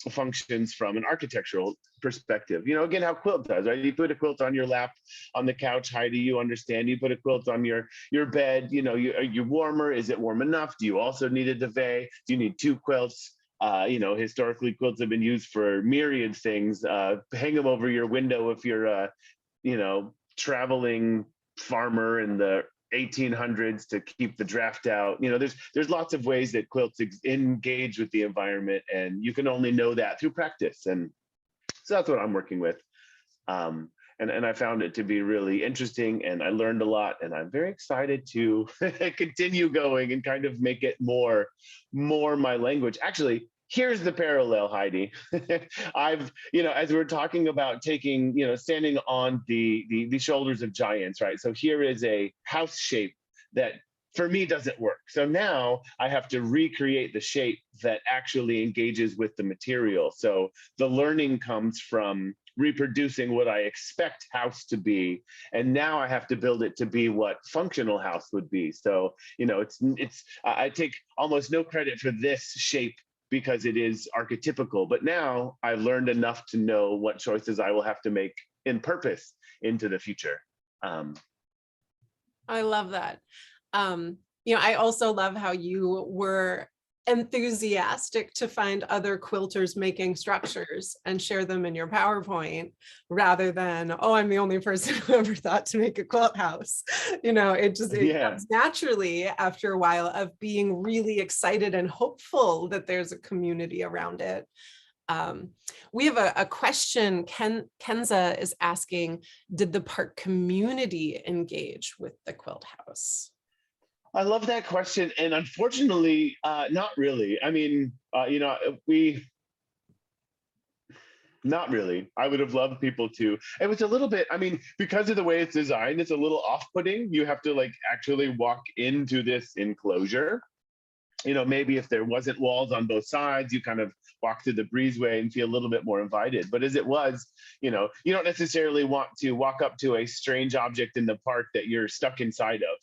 S3: functions from an architectural perspective. Again, how quilt does, right? You put a quilt on your lap, on the couch, Heidi, you understand. You put a quilt on your bed, are you warmer? Is it warm enough? Do you also need a duvet? Do you need two quilts? Historically, quilts have been used for myriad things. Hang them over your window if you're a, traveling farmer in the 1800s to keep the draft out. There's lots of ways that quilts engage with the environment, and you can only know that through practice. And so that's what I'm working with. And I found it to be really interesting, and I learned a lot, and I'm very excited to continue going and kind of make it more my language. Actually, here's the parallel, Heidi. As we're talking about taking, standing on the shoulders of giants, right? So here is a house shape that for me doesn't work. So now I have to recreate the shape that actually engages with the material. So the learning comes from reproducing what I expect house to be. And now I have to build it to be what functional house would be. So, I take almost no credit for this shape because it is archetypical, but now I learned enough to know what choices I will have to make in purpose into the future.
S2: I love that. I also love how you were enthusiastic to find other quilters making structures and share them in your PowerPoint rather than, oh, I'm the only person who ever thought to make a quilt house. It comes naturally after a while of being really excited and hopeful that there's a community around it. We have a question. Kenza is asking, did the park community engage with the quilt house?
S3: I love that question. And unfortunately, not really. I mean, not really. I would have loved people to. It was a little bit, because of the way it's designed, it's a little off-putting. You have to actually walk into this enclosure. Maybe if there wasn't walls on both sides, you kind of walk through the breezeway and feel a little bit more invited. But as it was, you don't necessarily want to walk up to a strange object in the park that you're stuck inside of.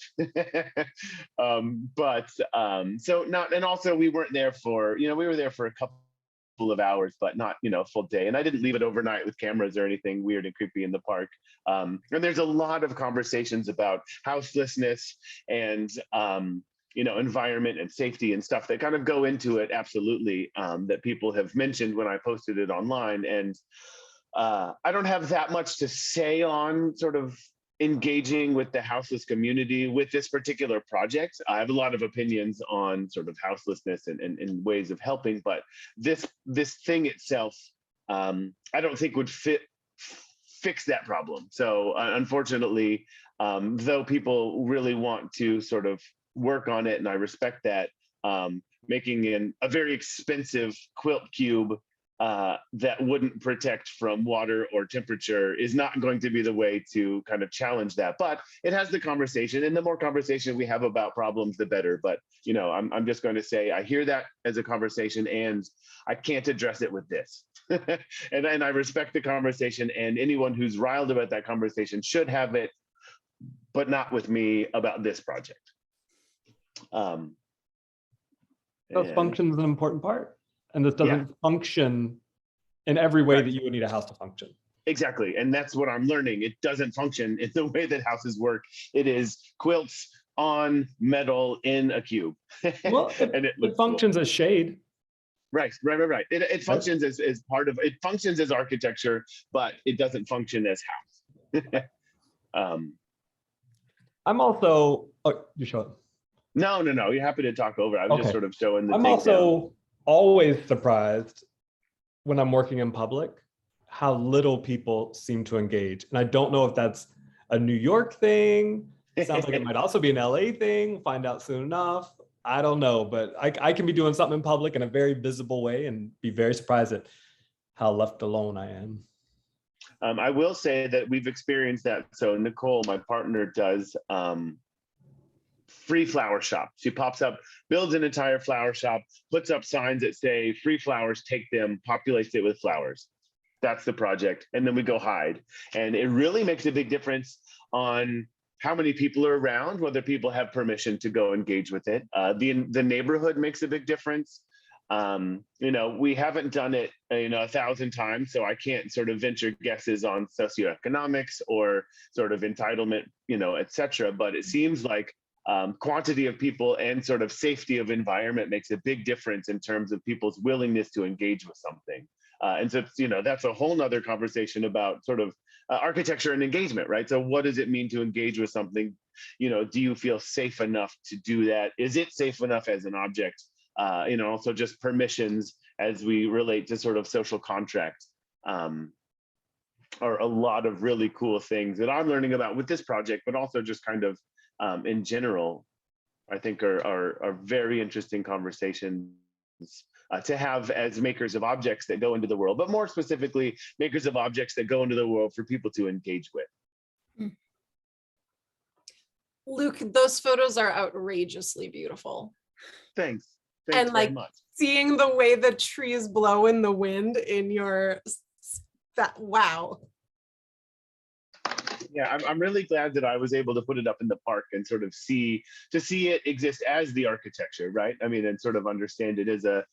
S3: And also we weren't there for, we were there for a couple of hours, but not, a full day. And I didn't leave it overnight with cameras or anything weird and creepy in the park. And there's a lot of conversations about houselessness and, environment and safety and stuff that kind of go into it, absolutely, that people have mentioned when I posted it online. And I don't have that much to say on sort of engaging with the houseless community with this particular project. I have a lot of opinions on sort of houselessness and ways of helping, but this thing itself, I don't think would fix that problem. So unfortunately, though people really want to sort of work on it, and I respect that, making a very expensive quilt cube that wouldn't protect from water or temperature is not going to be the way to kind of challenge that. But it has the conversation, and the more conversation we have about problems, the better. But I'm just going to say I hear that as a conversation, and I can't address it with this. and I respect the conversation, and anyone who's riled about that conversation should have it, but not with me about this project.
S1: Function is an important part, and this doesn't function in every way that you would need a house to function.
S3: Exactly, and that's what I'm learning. It doesn't function in the way that houses work. It is quilts on metal in a cube.
S1: Well, it functions as shade.
S3: Right. It functions as part of it. Functions as architecture, but it doesn't function as house.
S1: I'm also. Oh, you show it.
S3: No. You're happy to talk over. I was just sort of showing the.
S1: I'm also always surprised when I'm working in public how little people seem to engage, and I don't know if that's a New York thing. It sounds like it might also be an LA thing. We'll find out soon enough. I don't know, but I can be doing something in public in a very visible way and be very surprised at how left alone I am.
S3: I will say that we've experienced that. So Nicole, my partner, does free flower shop. She pops up, builds an entire flower shop, puts up signs that say free flowers, take them, populates it with flowers. That's the project. And then we go hide. And it really makes a big difference on how many people are around, whether people have permission to go engage with it. The neighborhood makes a big difference. We haven't done it, 1,000 times, so I can't sort of venture guesses on socioeconomics or sort of entitlement, et cetera. But it seems like quantity of people and sort of safety of environment makes a big difference in terms of people's willingness to engage with something. And so, that's a whole nother conversation about sort of architecture and engagement, right? So what does it mean to engage with something? Do you feel safe enough to do that? Is it safe enough as an object? Also just permissions as we relate to sort of social contract are a lot of really cool things that I'm learning about with this project, but also just kind of in general, I think are very interesting conversations to have as makers of objects that go into the world, but more specifically, makers of objects that go into the world for people to engage with.
S2: Luke, those photos are outrageously beautiful.
S3: Thanks
S2: And
S3: very
S2: like
S3: much.
S2: seeing the way the trees blow in the wind in wow.
S3: Yeah, I'm really glad that I was able to put it up in the park and sort of see it exist as the architecture, right? I mean, and sort of understand it as a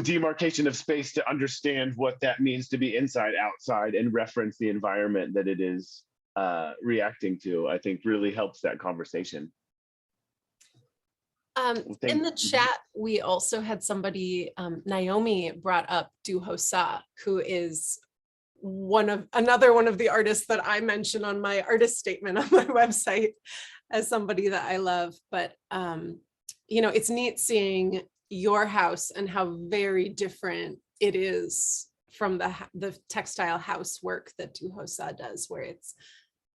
S3: demarcation of space to understand what that means to be inside, outside, and reference the environment that it is reacting to, I think really helps that conversation.
S2: In the chat, we also had somebody, Naomi brought up Du Hosa, who is another one of the artists that I mention on my artist statement on my website as somebody that I love. But it's neat seeing your house and how very different it is from the textile housework that Du Hosa does, where it's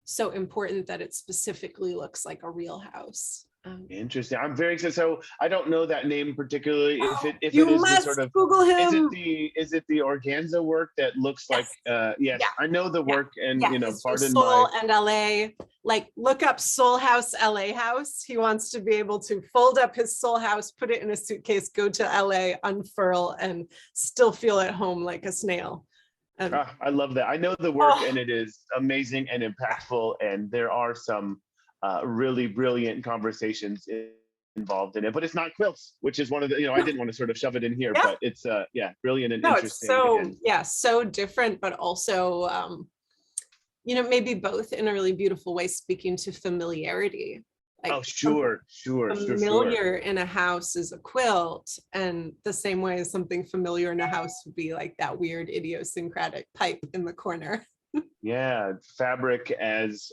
S2: so important that it specifically looks like a real house.
S3: Interesting. I'm very excited. So I don't know that name particularly. If it is
S2: the
S3: sort of
S2: Google him.
S3: Is it the organza work that looks like yes. Yeah. I know the work and pardon
S2: Seoul and LA. Like look up Soul House LA House. He wants to be able to fold up his Soul House, put it in a suitcase, go to LA, unfurl, and still feel at home like a snail.
S3: I love that. I know the work and it is amazing and impactful, and there are some really brilliant conversations involved in it, but it's not quilts, which is one of the, I didn't want to sort of shove it in here, but it's brilliant and interesting.
S2: It's so different, but also, maybe both in a really beautiful way, speaking to familiarity. Like,
S3: sure.
S2: Familiar in a house is a quilt, and the same way as something familiar in a house would be like that weird idiosyncratic pipe in the corner.
S3: Yeah, fabric as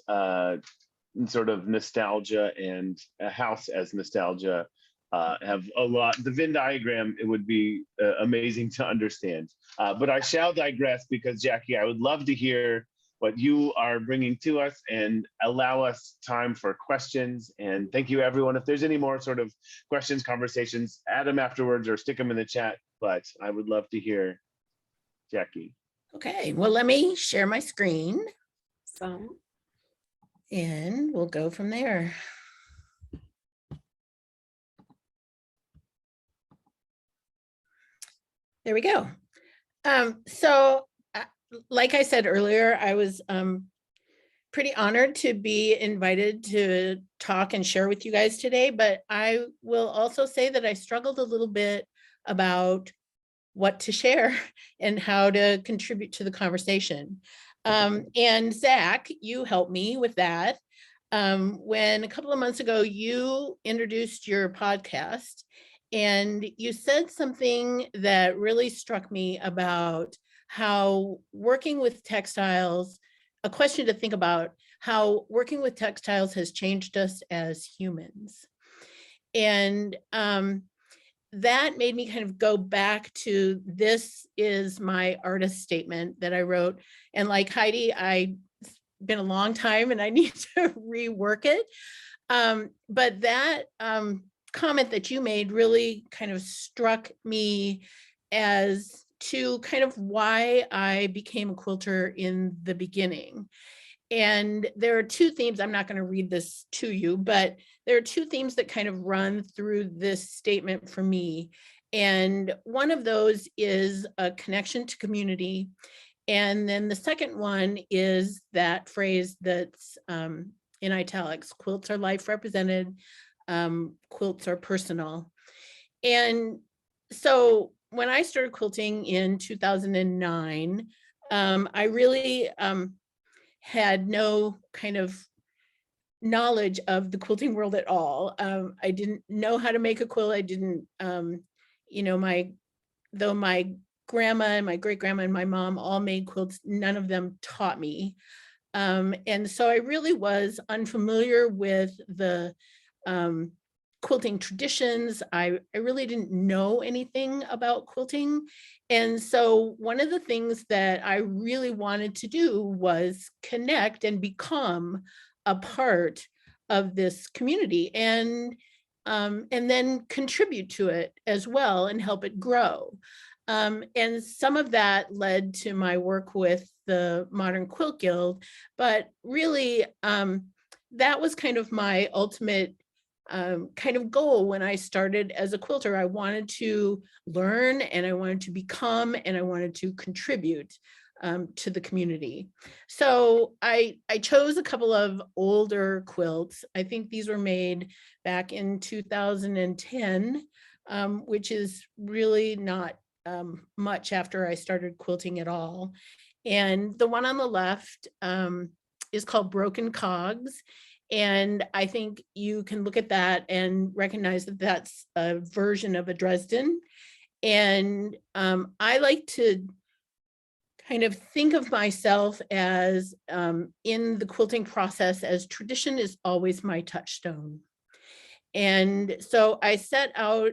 S3: sort of nostalgia and a house as nostalgia have a lot. The Venn diagram, it would be amazing to understand. But I shall digress because Jackie, I would love to hear what you are bringing to us and allow us time for questions. And thank you, everyone. If there's any more sort of questions, conversations, add them afterwards or stick them in the chat. But I would love to hear Jackie.
S4: Okay, well, let me share my screen.
S2: So.
S4: And we'll go from there. There we go. Like I said earlier, I was pretty honored to be invited to talk and share with you guys today, but I will also say that I struggled a little bit about what to share and how to contribute to the conversation. And Zach, you helped me with that. When a couple of months ago, you introduced your podcast and you said something that really struck me about how working with textiles, a question to think about, how working with textiles has changed us as humans. And that made me kind of go back to, this is my artist statement that I wrote. And like Heidi, it's been a long time and I need to rework it. But that comment that you made really kind of struck me as to kind of why I became a quilter in the beginning. And there are two themes. I'm not going to read this to you, but there are two themes that kind of run through this statement for me. And one of those is a connection to community. And then the second one is that phrase that's in italics: quilts are life represented, quilts are personal. And so when I started quilting in 2009, I really had no kind of knowledge of the quilting world at all. I didn't know how to make a quilt. I didn't, you know, though my grandma and my great grandma and my mom all made quilts, none of them taught me. And so I really was unfamiliar with the quilting traditions. I really didn't know anything about quilting. And so one of the things that I really wanted to do was connect and become a part of this community, and then contribute to it as well and help it grow. And some of that led to my work with the Modern Quilt Guild, but really that was kind of my ultimate kind of goal when I started as a quilter. I wanted to learn, and I wanted to become, and I wanted to contribute to the community. So I chose a couple of older quilts. I think these were made back in 2010, which is really not much after I started quilting at all. And the one on the left is called Broken Cogs. And I think you can look at that and recognize that that's a version of a Dresden. And I like to kind of think of myself as in the quilting process as tradition is always my touchstone. And so I set out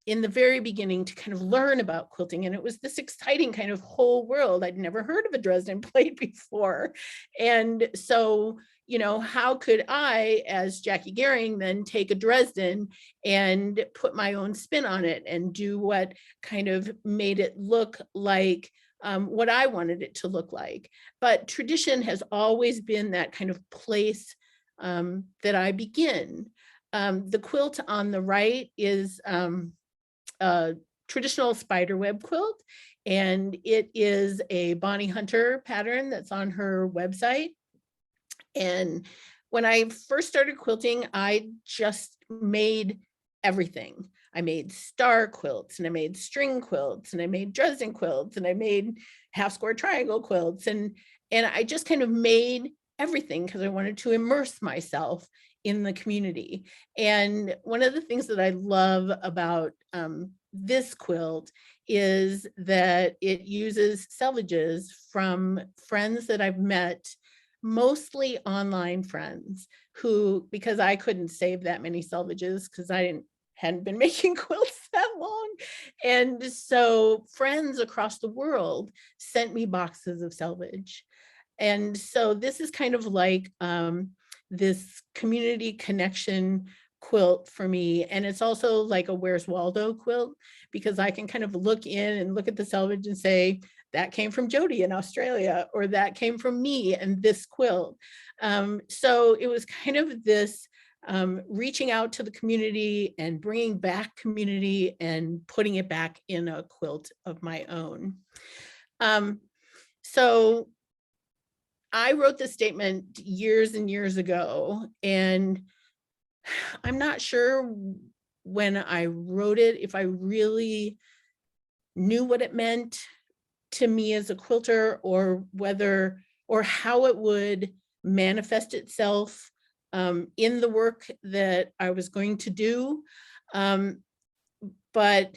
S4: in the very beginning to kind of learn about quilting. And it was this exciting kind of whole world. I'd never heard of a Dresden plate before. And so, you know, how could I, as Jacquie Gering, then take a Dresden and put my own spin on it and do what kind of made it look like what I wanted it to look like. But tradition has always been that kind of place that I begin. The quilt on the right is a traditional spiderweb quilt, and it is a Bonnie Hunter pattern that's on her website. And when I first started quilting, I just made everything. I made star quilts, and I made string quilts, and I made Dresden quilts, and I made half square triangle quilts. And I just kind of made everything because I wanted to immerse myself in the community. And one of the things that I love about this quilt is that it uses selvages from friends that I've met, mostly online friends, who, because I couldn't save that many selvages because I hadn't been making quilts that long. And so friends across the world sent me boxes of selvage. And so this is kind of like this community connection quilt for me. And it's also like a Where's Waldo quilt, because I can kind of look in and look at the selvage and say, that came from Jody in Australia, or that came from me and this quilt. So it was kind of this reaching out to the community and bringing back community and putting it back in a quilt of my own. So I wrote this statement years and years ago, and I'm not sure when I wrote it if I really knew what it meant to me as a quilter, or whether, or how it would manifest itself in the work that I was going to do. But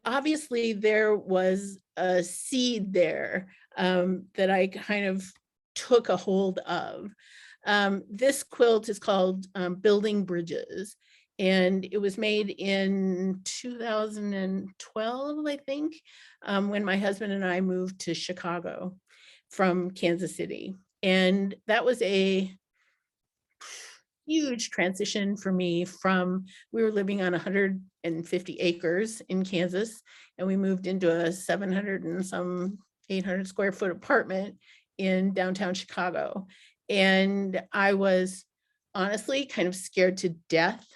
S4: obviously there was a seed there that I kind of took a hold of. This quilt is called Building Bridges, and it was made in 2012, I think, when my husband and I moved to Chicago from Kansas City. And that was a huge transition for me from, we were living on 150 acres in Kansas, and we moved into a 700 and some 800 square foot apartment in downtown Chicago. And I was honestly kind of scared to death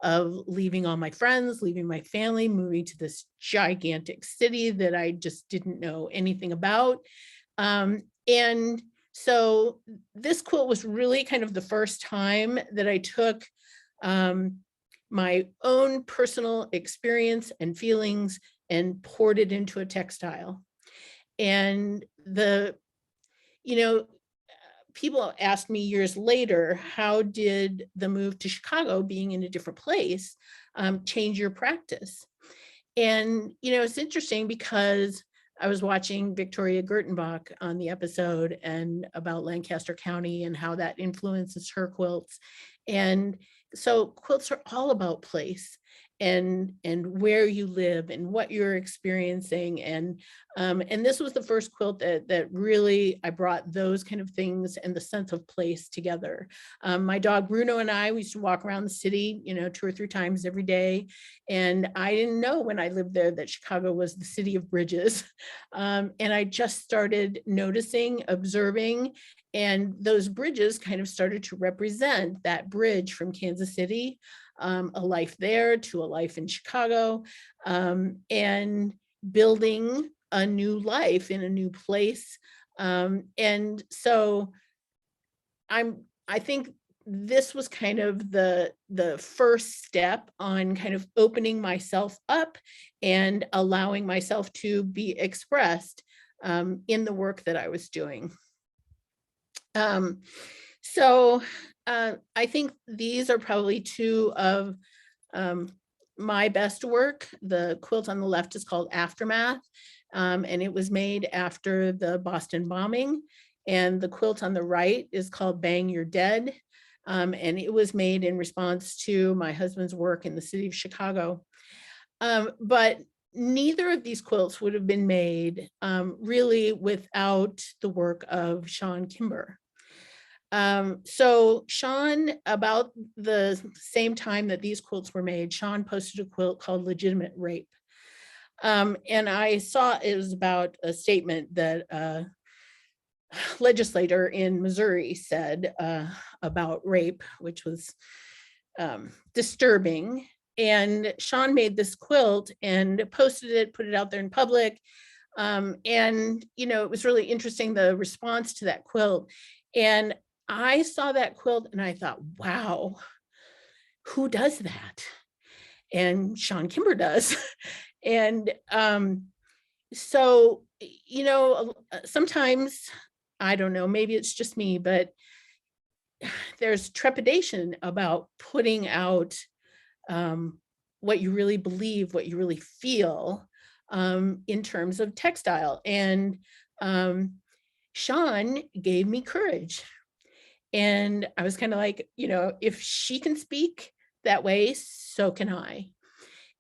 S4: of leaving all my friends, leaving my family, moving to this gigantic city that I just didn't know anything about. And so this quilt was really kind of the first time that I took my own personal experience and feelings and poured it into a textile. And people asked me years later, how did the move to Chicago, being in a different place, change your practice? And, it's interesting because I was watching Victoria Gertenbach on the episode and about Lancaster County and how that influences her quilts. And so quilts are all about place and where you live and what you're experiencing. And this was the first quilt that really, I brought those kind of things and the sense of place together. My dog Bruno and I, we used to walk around the city, 2 or 3 times every day. And I didn't know when I lived there that Chicago was the city of bridges. And I just started noticing, observing, and those bridges kind of started to represent that bridge from Kansas City, a life there to a life in Chicago, and building a new life in a new place. And so I think this was kind of the first step on kind of opening myself up and allowing myself to be expressed in the work that I was doing. So I think these are probably 2 of my best work. The quilt on the left is called Aftermath, and it was made after the Boston bombing. And the quilt on the right is called Bang You're Dead, and it was made in response to my husband's work in the city of Chicago. But neither of these quilts would have been made really without the work of Sean Kimber. So Sean, about the same time that these quilts were made, Sean posted a quilt called Legitimate Rape. And I saw it was about a statement that a legislator in Missouri said about rape, which was disturbing. And Sean made this quilt and posted it, put it out there in public. And, it was really interesting, the response to that quilt. And I saw that quilt and I thought, wow, who does that? And Sean Kimber does. And so, sometimes, I don't know, maybe it's just me, but there's trepidation about putting out what you really believe, what you really feel in terms of textile. And Sean gave me courage. And I was kind of like, if she can speak that way, so can I.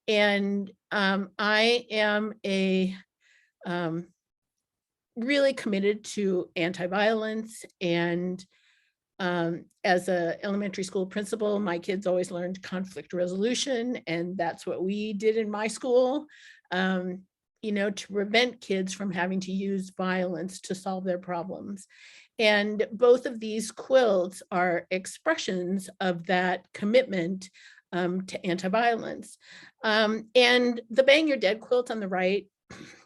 S4: And I am really committed to anti-violence. And as an elementary school principal, my kids always learned conflict resolution. And that's what we did in my school, to prevent kids from having to use violence to solve their problems. And both of these quilts are expressions of that commitment to anti-violence. And the Bang You're Dead quilt on the right,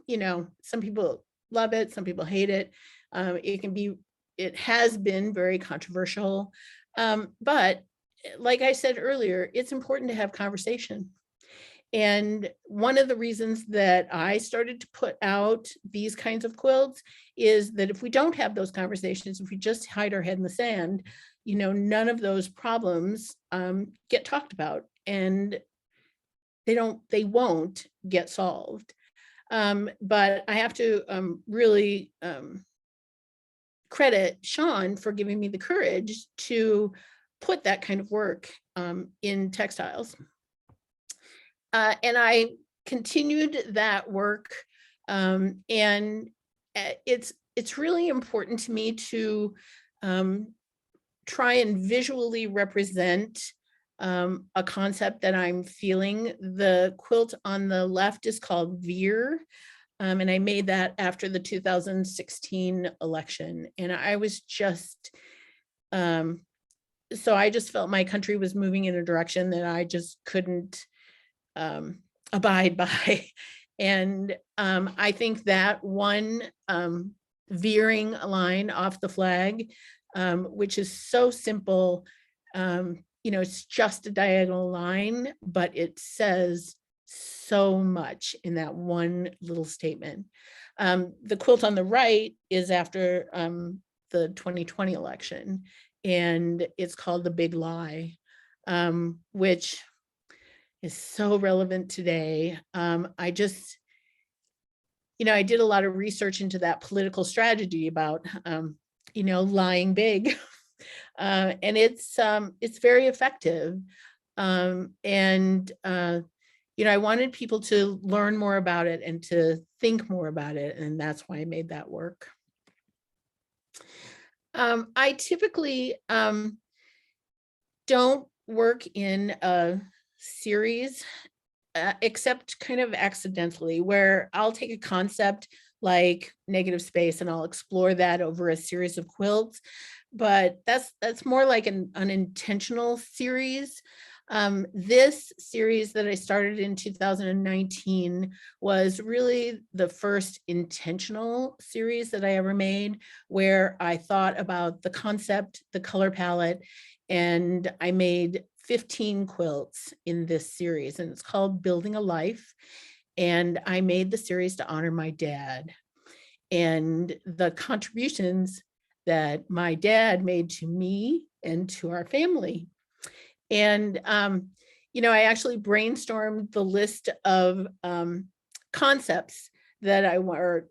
S4: some people love it, some people hate it. It has been very controversial. But like I said earlier, it's important to have conversation. And one of the reasons that I started to put out these kinds of quilts is that if we don't have those conversations, if we just hide our head in the sand, none of those problems get talked about, and they won't get solved. But I have to really credit Sean for giving me the courage to put that kind of work in textiles. And I continued that work, and it's really important to me to try and visually represent a concept that I'm feeling. The quilt on the left is called Veer. And I made that after the 2016 election. And I was just, so I just felt my country was moving in a direction that I just couldn't abide by. And I think that one veering line off the flag, which is so simple, it's just a diagonal line, but it says so much in that one little statement. The quilt on the right is after the 2020 election, and it's called The Big Lie, which is so relevant today. I just, I did a lot of research into that political strategy about, lying big. And it's very effective. I wanted people to learn more about it and to think more about it. And that's why I made that work. I typically don't work in a series, except kind of accidentally, where I'll take a concept like negative space and I'll explore that over a series of quilts. But that's more like an unintentional series. This series that I started in 2019 was really the first intentional series that I ever made, where I thought about the concept, the color palette, and I made 15 quilts in this series, and it's called Building a Life. And I made the series to honor my dad and the contributions that my dad made to me and to our family. And, I actually brainstormed the list of concepts that I were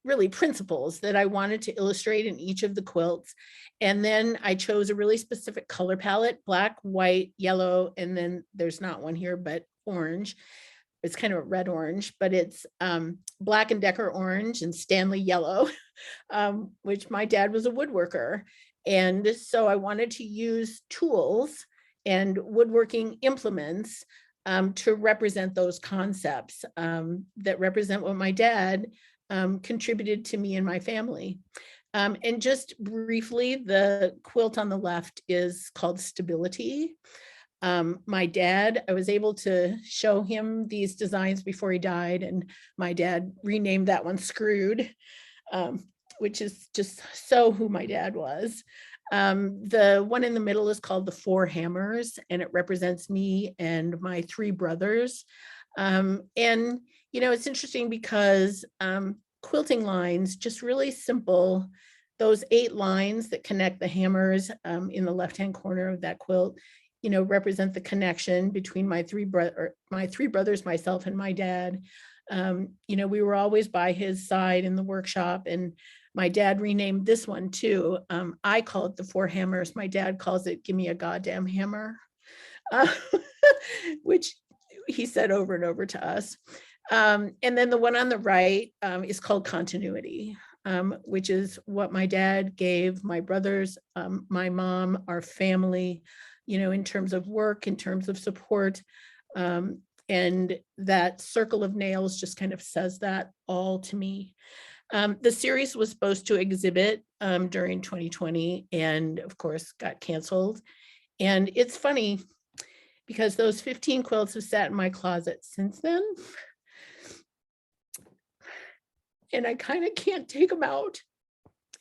S4: really principles that I wanted to illustrate in each of the quilts. And then I chose a really specific color palette, black, white, yellow, and then there's not one here, but orange. It's kind of a red orange, but it's Black & Decker orange and Stanley yellow, which my dad was a woodworker. And so I wanted to use tools and woodworking implements to represent those concepts that represent what my dad contributed to me and my family. And just briefly, the quilt on the left is called Stability. My dad, I was able to show him these designs before he died, and my dad renamed that one Screwed, which is just so who my dad was. The one in the middle is called the Four Hammers, and it represents me and my three brothers. It's interesting because quilting lines, just really simple, those 8 lines that connect the hammers in the left-hand corner of that quilt, represent the connection between my three brothers, myself, and my dad. We were always by his side in the workshop, and my dad renamed this one too. I call it the Four Hammers. My dad calls it, "Give me a goddamn hammer," which he said over and over to us. And then the one on the right is called Continuity, which is what my dad gave my brothers, my mom, our family, in terms of work, in terms of support. And that circle of nails just kind of says that all to me. The series was supposed to exhibit during 2020 and of course got canceled. And it's funny because those 15 quilts have sat in my closet since then. And I kind of can't take them out.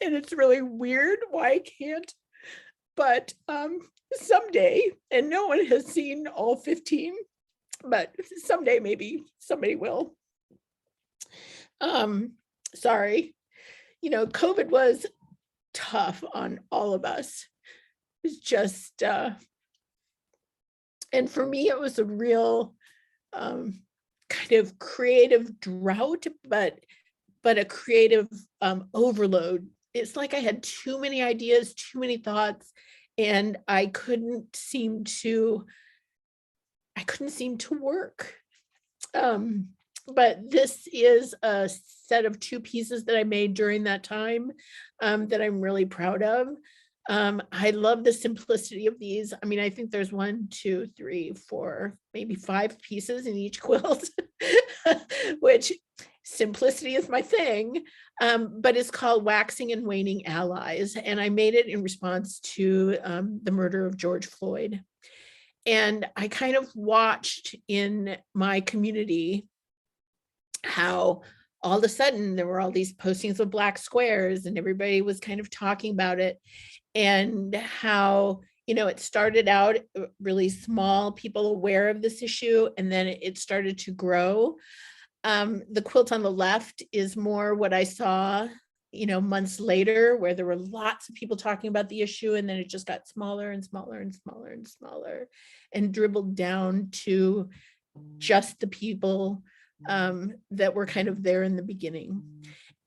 S4: And it's really weird why I can't. But someday, and no one has seen all 15, but someday maybe somebody will. Sorry, COVID was tough on all of us. It was just, and for me, it was a real kind of creative drought, but a creative overload. It's like I had too many ideas, too many thoughts, and I couldn't seem to work. But this is a set of 2 pieces that I made during that time that I'm really proud of. I love the simplicity of these. I mean, I think there's 1, 2, 3, 4, maybe 5 pieces in each quilt, which simplicity is my thing, but it's called Waxing and Waning Allies. And I made it in response to the murder of George Floyd. And I kind of watched in my community how all of a sudden there were all these postings of black squares and everybody was kind of talking about it, and how, you know, it started out really small, people aware of this issue, and then it started to grow. The quilt on the left is more what I saw, you know, months later, where there were lots of people talking about the issue, and then it just got smaller and smaller and smaller and smaller, and dribbled down to just the people that were kind of there in the beginning.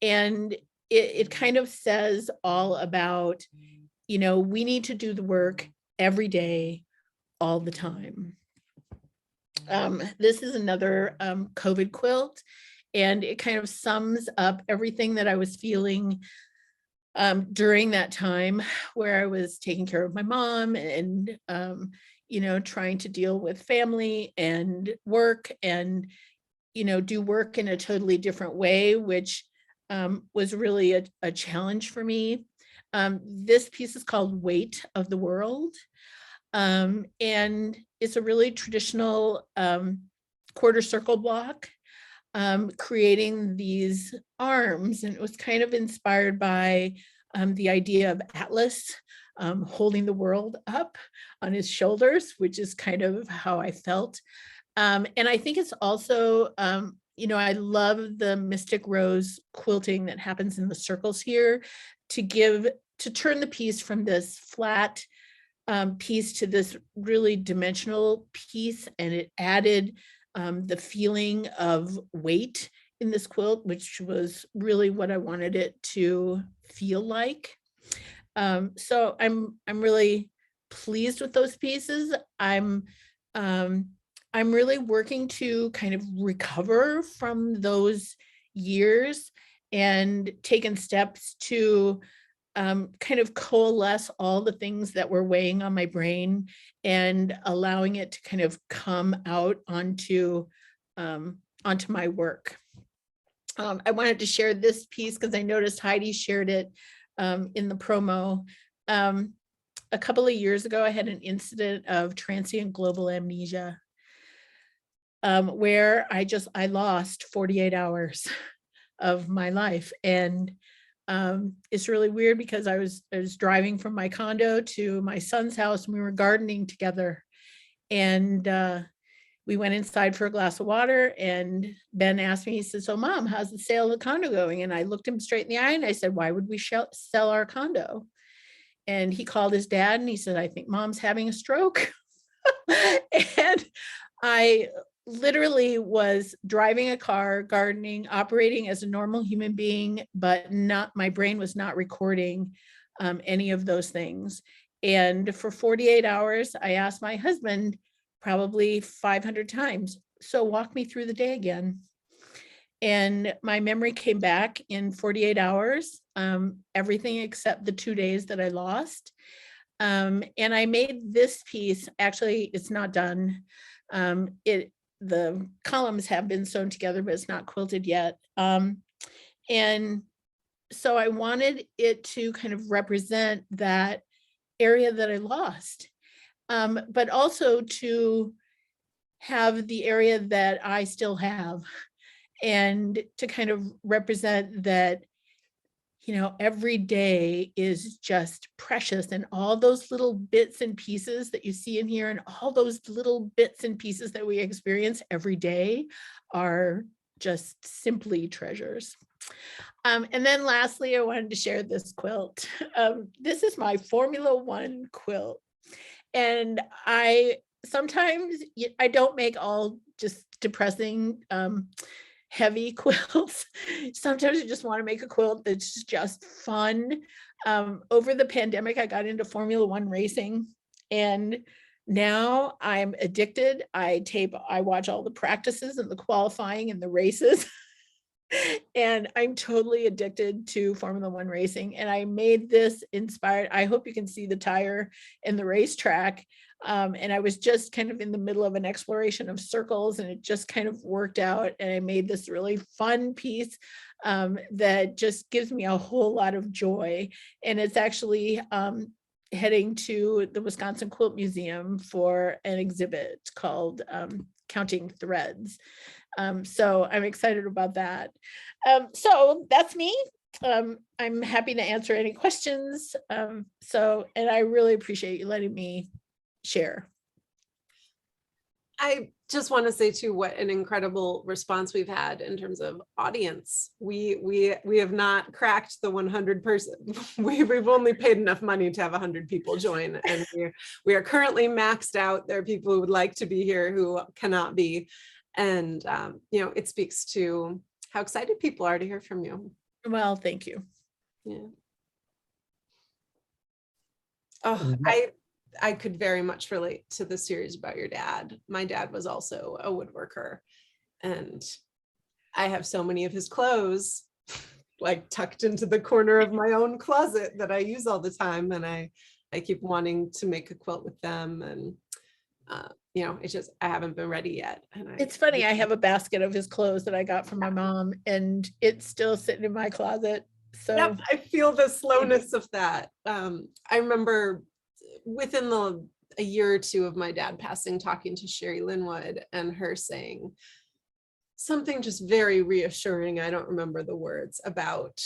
S4: And it kind of says all about, you know, we need to do the work every day, all the time. This is another COVID quilt, and it kind of sums up everything that I was feeling during that time, where I was taking care of my mom and, you know, trying to deal with family and work, and, you know, do work in a totally different way, which was really a challenge for me. This piece is called Weight of the World. And it's a really traditional quarter circle block, creating these arms. And it was kind of inspired by the idea of Atlas holding the world up on his shoulders, which is kind of how I felt. And I think it's also, you know, I love the Mystic Rose quilting that happens in the circles here to turn the piece from this flat piece to this really dimensional piece. And it added the feeling of weight in this quilt, which was really what I wanted it to feel like. So I'm really pleased with those pieces. I'm really working to kind of recover from those years and taken steps to kind of coalesce all the things that were weighing on my brain and allowing it to kind of come out onto my work. I wanted to share this piece because I noticed Heidi shared it in the promo. A couple of years ago, I had an incident of transient global amnesia, where I lost 48 hours of my life. And it's really weird because I was driving from my condo to my son's house, and we were gardening together. And we went inside for a glass of water, and Ben asked me, he said, "So Mom, how's the sale of the condo going?" And I looked him straight in the eye and I said, "Why would we sell our condo?" And he called his dad and he said, "I think Mom's having a stroke." And I literally was driving a car, gardening, operating as a normal human being, but my brain was not recording any of those things. And for 48 hours, I asked my husband probably 500 times, "So walk me through the day again." And my memory came back in 48 hours, everything except the 2 days that I lost. And I made this piece, actually, it's not done. The columns have been sewn together, but it's not quilted yet. And so I wanted it to kind of represent that area that I lost, but also to have the area that I still have, and to kind of represent that, you know, every day is just precious, and all those little bits and pieces that you see in here, and all those little bits and pieces that we experience every day are just simply treasures. And then lastly, I wanted to share this quilt. This is my Formula One quilt. And sometimes I don't make all just depressing, heavy quilts. Sometimes I just want to make a quilt that's just fun. Over the pandemic, I got into Formula One racing, and now I'm addicted. I watch all the practices and the qualifying and the races. And I'm totally addicted to Formula One racing. And I made this inspired. I hope you can see the tire and the racetrack. And I was just kind of in the middle of an exploration of circles, and it just kind of worked out. And I made this really fun piece that just gives me a whole lot of joy. And it's actually heading to the Wisconsin Quilt Museum for an exhibit called Counting Threads. So I'm excited about that. So that's me. I'm happy to answer any questions. And I really appreciate you letting me share.
S2: I just want to say too, what an incredible response we've had in terms of audience. We have not cracked the 100 person. We've only paid enough money to have 100 people join, and we are currently maxed out. There are people who would like to be here who cannot be, and you know, it speaks to how excited people are to hear from you.
S4: Well, thank you.
S2: Yeah. Oh, I could very much relate to the series about your dad. My dad was also a woodworker, and I have so many of his clothes like tucked into the corner of my own closet that I use all the time. And I keep wanting to make a quilt with them. And, you know, it's just, I haven't been ready yet. And
S4: It's funny. I have a basket of his clothes that I got from my mom, and it's still sitting in my closet. So
S2: yep, I feel the slowness of that. I remember within a year or two of my dad passing, talking to Sherry Linwood and her saying something just very reassuring. I don't remember the words, about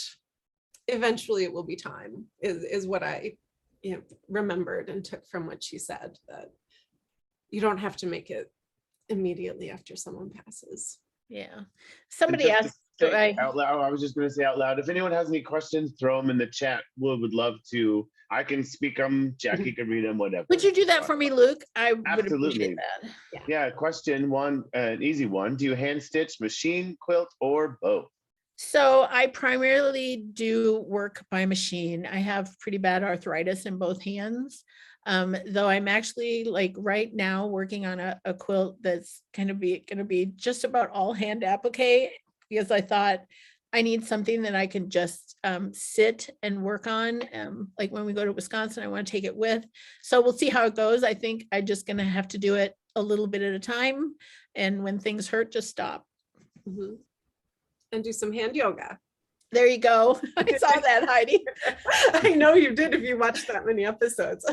S2: eventually it will be time, is what I remembered and took from what she said, that you don't have to make it immediately after someone passes.
S4: yeah. Somebody asked.
S3: Out loud, I was just going to say out loud, if anyone has any questions, throw them in the chat. We would love to. I can speak them. Jackie can read them, whatever.
S4: Would you do that for me, Luke? I would
S3: Absolutely.
S4: appreciate that.
S3: Yeah. Question one, an easy one. Do you hand stitch, machine, quilt, or both?
S4: So I primarily do work by machine. I have pretty bad arthritis in both hands. Though I'm actually like right now working on a quilt that's going to be just about all hand applique, because I thought I need something that I can just sit and work on. Like when we go to Wisconsin, I want to take it with. So we'll see how it goes. I think I'm just going to have to do it a little bit at a time. And when things hurt, just stop.
S2: Mm-hmm. And do some hand yoga.
S4: There you go. I saw that, Heidi.
S2: I know you did if you watched that many episodes.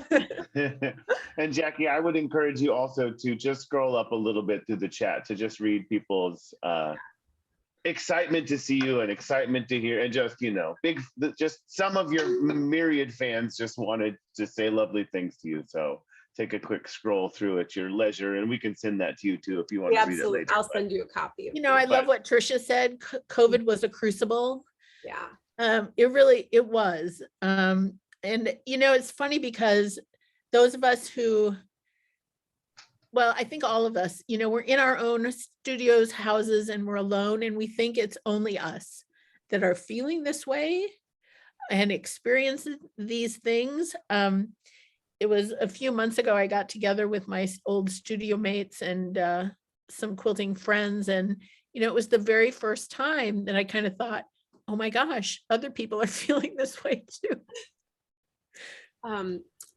S3: And Jackie, I would encourage you also to just scroll up a little bit through the chat to just read people's excitement to see you and excitement to hear, and just, just some of your myriad fans just wanted to say lovely things to you. So take a quick scroll through at your leisure, and we can send that to you too if you want to read it later.
S2: I'll send you a copy.
S4: I love what Trisha said. COVID was a crucible.
S2: Yeah.
S4: It was. And it's funny because those of us who, well, I think all of us, we're in our own studios, houses, and we're alone, and we think it's only us that are feeling this way and experiencing these things. It was a few months ago, I got together with my old studio mates and some quilting friends, and it was the very first time that I kind of thought, oh my gosh, other people are feeling this way too.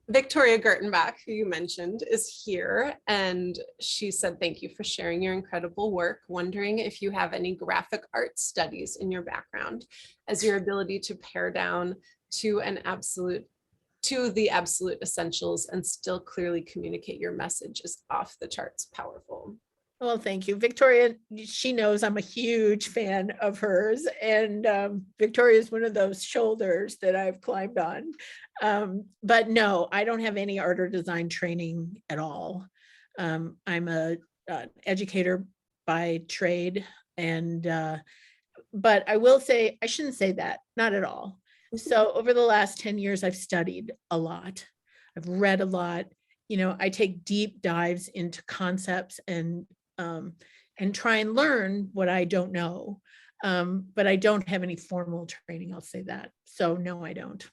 S2: Victoria Gertenbach, who you mentioned, is here, and she said, thank you for sharing your incredible work. Wondering if you have any graphic art studies in your background, as your ability to pare down to the absolute essentials and still clearly communicate your message is off the charts powerful.
S4: Well, thank you. Victoria, she knows I'm a huge fan of hers, and Victoria is one of those shoulders that I've climbed on. But no, I don't have any art or design training at all. I'm an educator by trade, but I will say, I shouldn't say that, not at all. So over the last 10 years, I've studied a lot. I've read a lot. I take deep dives into concepts and try and learn what I don't know. But I don't have any formal training, I'll say that. So no, I don't.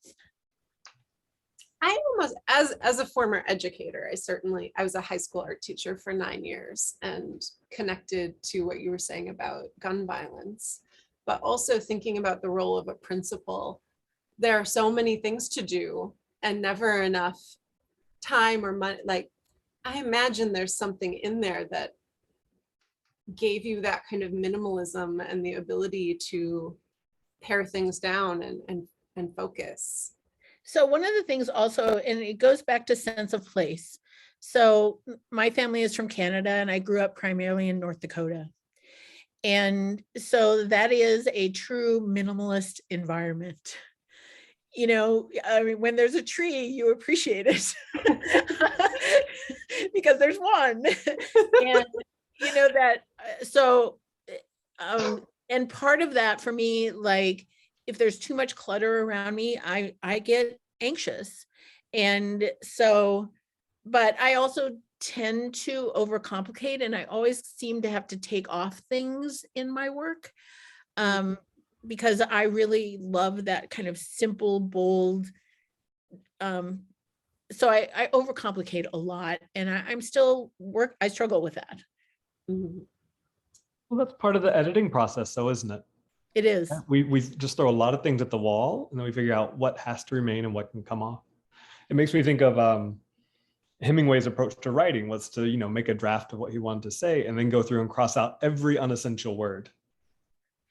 S2: I almost, as a former educator, I was a high school art teacher for 9 years, and connected to what you were saying about gun violence. but also thinking about the role of a principal. There are so many things to do and never enough time or money. Like, I imagine there's something in there that gave you that kind of minimalism and the ability to pare things down and focus.
S4: So one of the things also, and it goes back to sense of place. So my family is from Canada and I grew up primarily in North Dakota. And so that is a true minimalist environment. You know, I mean, when there's a tree, you appreciate it because there's one. And you know that, so, and part of that for me, like, if there's too much clutter around me, I get anxious. And so, but I also tend to overcomplicate, and I always seem to have to take off things in my work, because I really love that kind of simple, bold. So I overcomplicate a lot, and I struggle with that.
S2: Mhm.
S1: Well, that's part of the editing process, though, isn't it?
S4: It is.
S1: Yeah, we just throw a lot of things at the wall, and then we figure out what has to remain and what can come off. It makes me think of Hemingway's approach to writing was to, you know, make a draft of what he wanted to say and then go through and cross out every unessential word,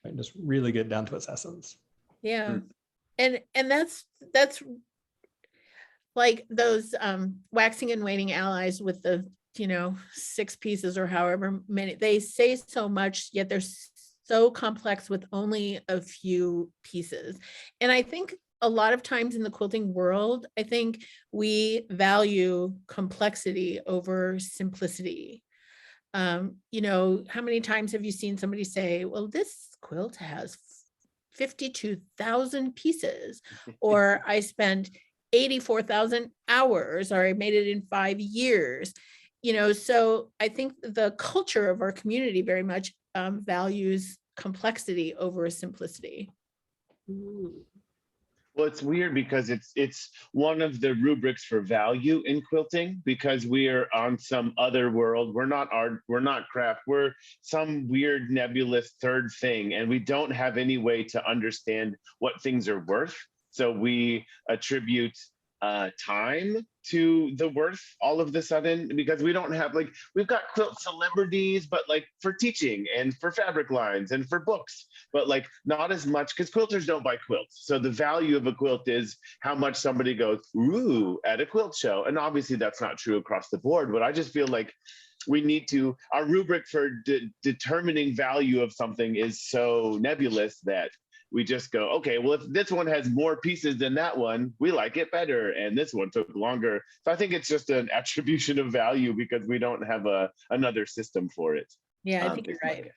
S1: right? And just really get down to its essence.
S4: Yeah. And that's like those waxing and waning allies with the, you know, 6 pieces or however many. They say so much, yet they're so complex with only a few pieces. And I think a lot of times in the quilting world, I think we value complexity over simplicity. You know, how many times have you seen somebody say, well, this quilt has 52,000 pieces, or I spent 84,000 hours, or I made it in 5 years. You know, so I think the culture of our community very much values complexity over simplicity.
S2: Mm.
S3: Well, it's weird because it's one of the rubrics for value in quilting, because we are on some other world. We're not art, we're not craft, we're some weird nebulous third thing, and we don't have any way to understand what things are worth. So we attribute time to the worth all of the sudden, because we don't have, like, we've got quilt celebrities, but like for teaching and for fabric lines and for books, but like not as much, because quilters don't buy quilts. So the value of a quilt is how much somebody goes, ooh, at a quilt show. And obviously that's not true across the board, but I just feel like we need to, our rubric for determining value of something is so nebulous that we just go, okay, well, if this one has more pieces than that one, we like it better. And this one took longer. So I think it's just an attribution of value because we don't have another system for it.
S4: Yeah, I think you're right.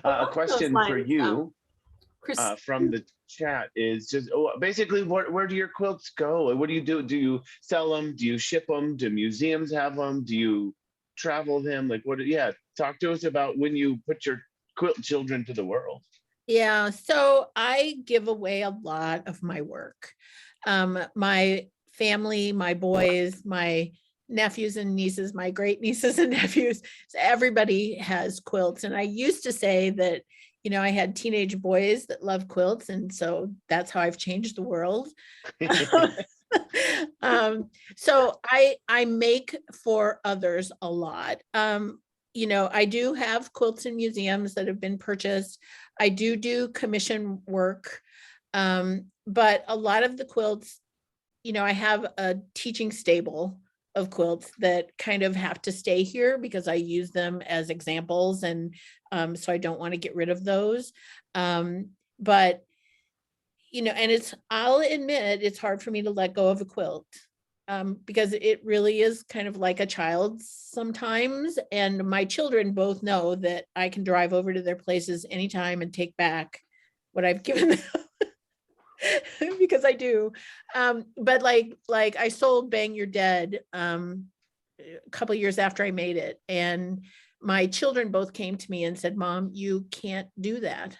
S3: A question for you
S2: Chris,
S3: from the chat is just basically, where do your quilts go? What do you do? Do you sell them? Do you ship them? Do museums have them? Do you travel them? Like, what? Yeah, talk to us about when you put your quilt children to the world.
S4: Yeah, so I give away a lot of my work. My family, my boys, my nephews and nieces, my great nieces and nephews, so everybody has quilts. And I used to say that, you know, I had teenage boys that love quilts, and so that's how I've changed the world. So I make for others a lot. You know, I do have quilts in museums that have been purchased. I do commission work, but a lot of the quilts, you know, I have a teaching stable of quilts that kind of have to stay here because I use them as examples, and so I don't want to get rid of those. But, you know, and I'll admit it's hard for me to let go of a quilt. Because it really is kind of like a child sometimes. And my children both know that I can drive over to their places anytime and take back what I've given them because I do. But like I sold Bang You're Dead a couple of years after I made it. And my children both came to me and said, Mom, you can't do that.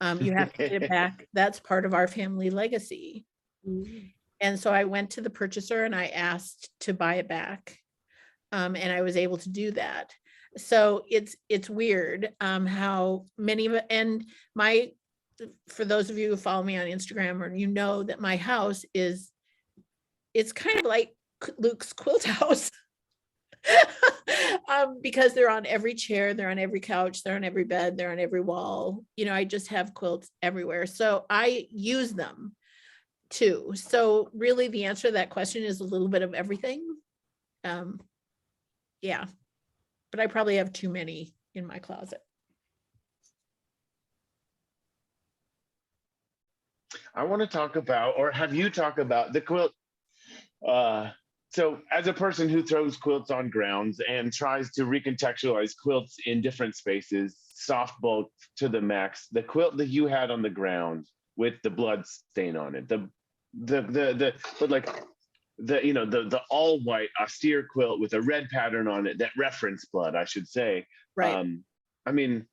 S4: You have to get it back. That's part of our family legacy.
S2: mm,
S4: And so I went to the purchaser and I asked to buy it back. And I was able to do that. So it's weird how many of it, and for those of you who follow me on Instagram, or you know that my house it's kind of like Luke's quilt house. Because they're on every chair, they're on every couch, they're on every bed, they're on every wall. I just have quilts everywhere. So I use them too. So really the answer to that question is a little bit of everything. Yeah, but I probably have too many in my closet.
S3: I want to talk about, or have you talk about the quilt. So as a person who throws quilts on grounds and tries to recontextualize quilts in different spaces, soft bulk to the max, the quilt that you had on the ground with the blood stain on it, the all white austere quilt with a red pattern on it that referenced blood, I should say.
S4: Right.
S3: I mean,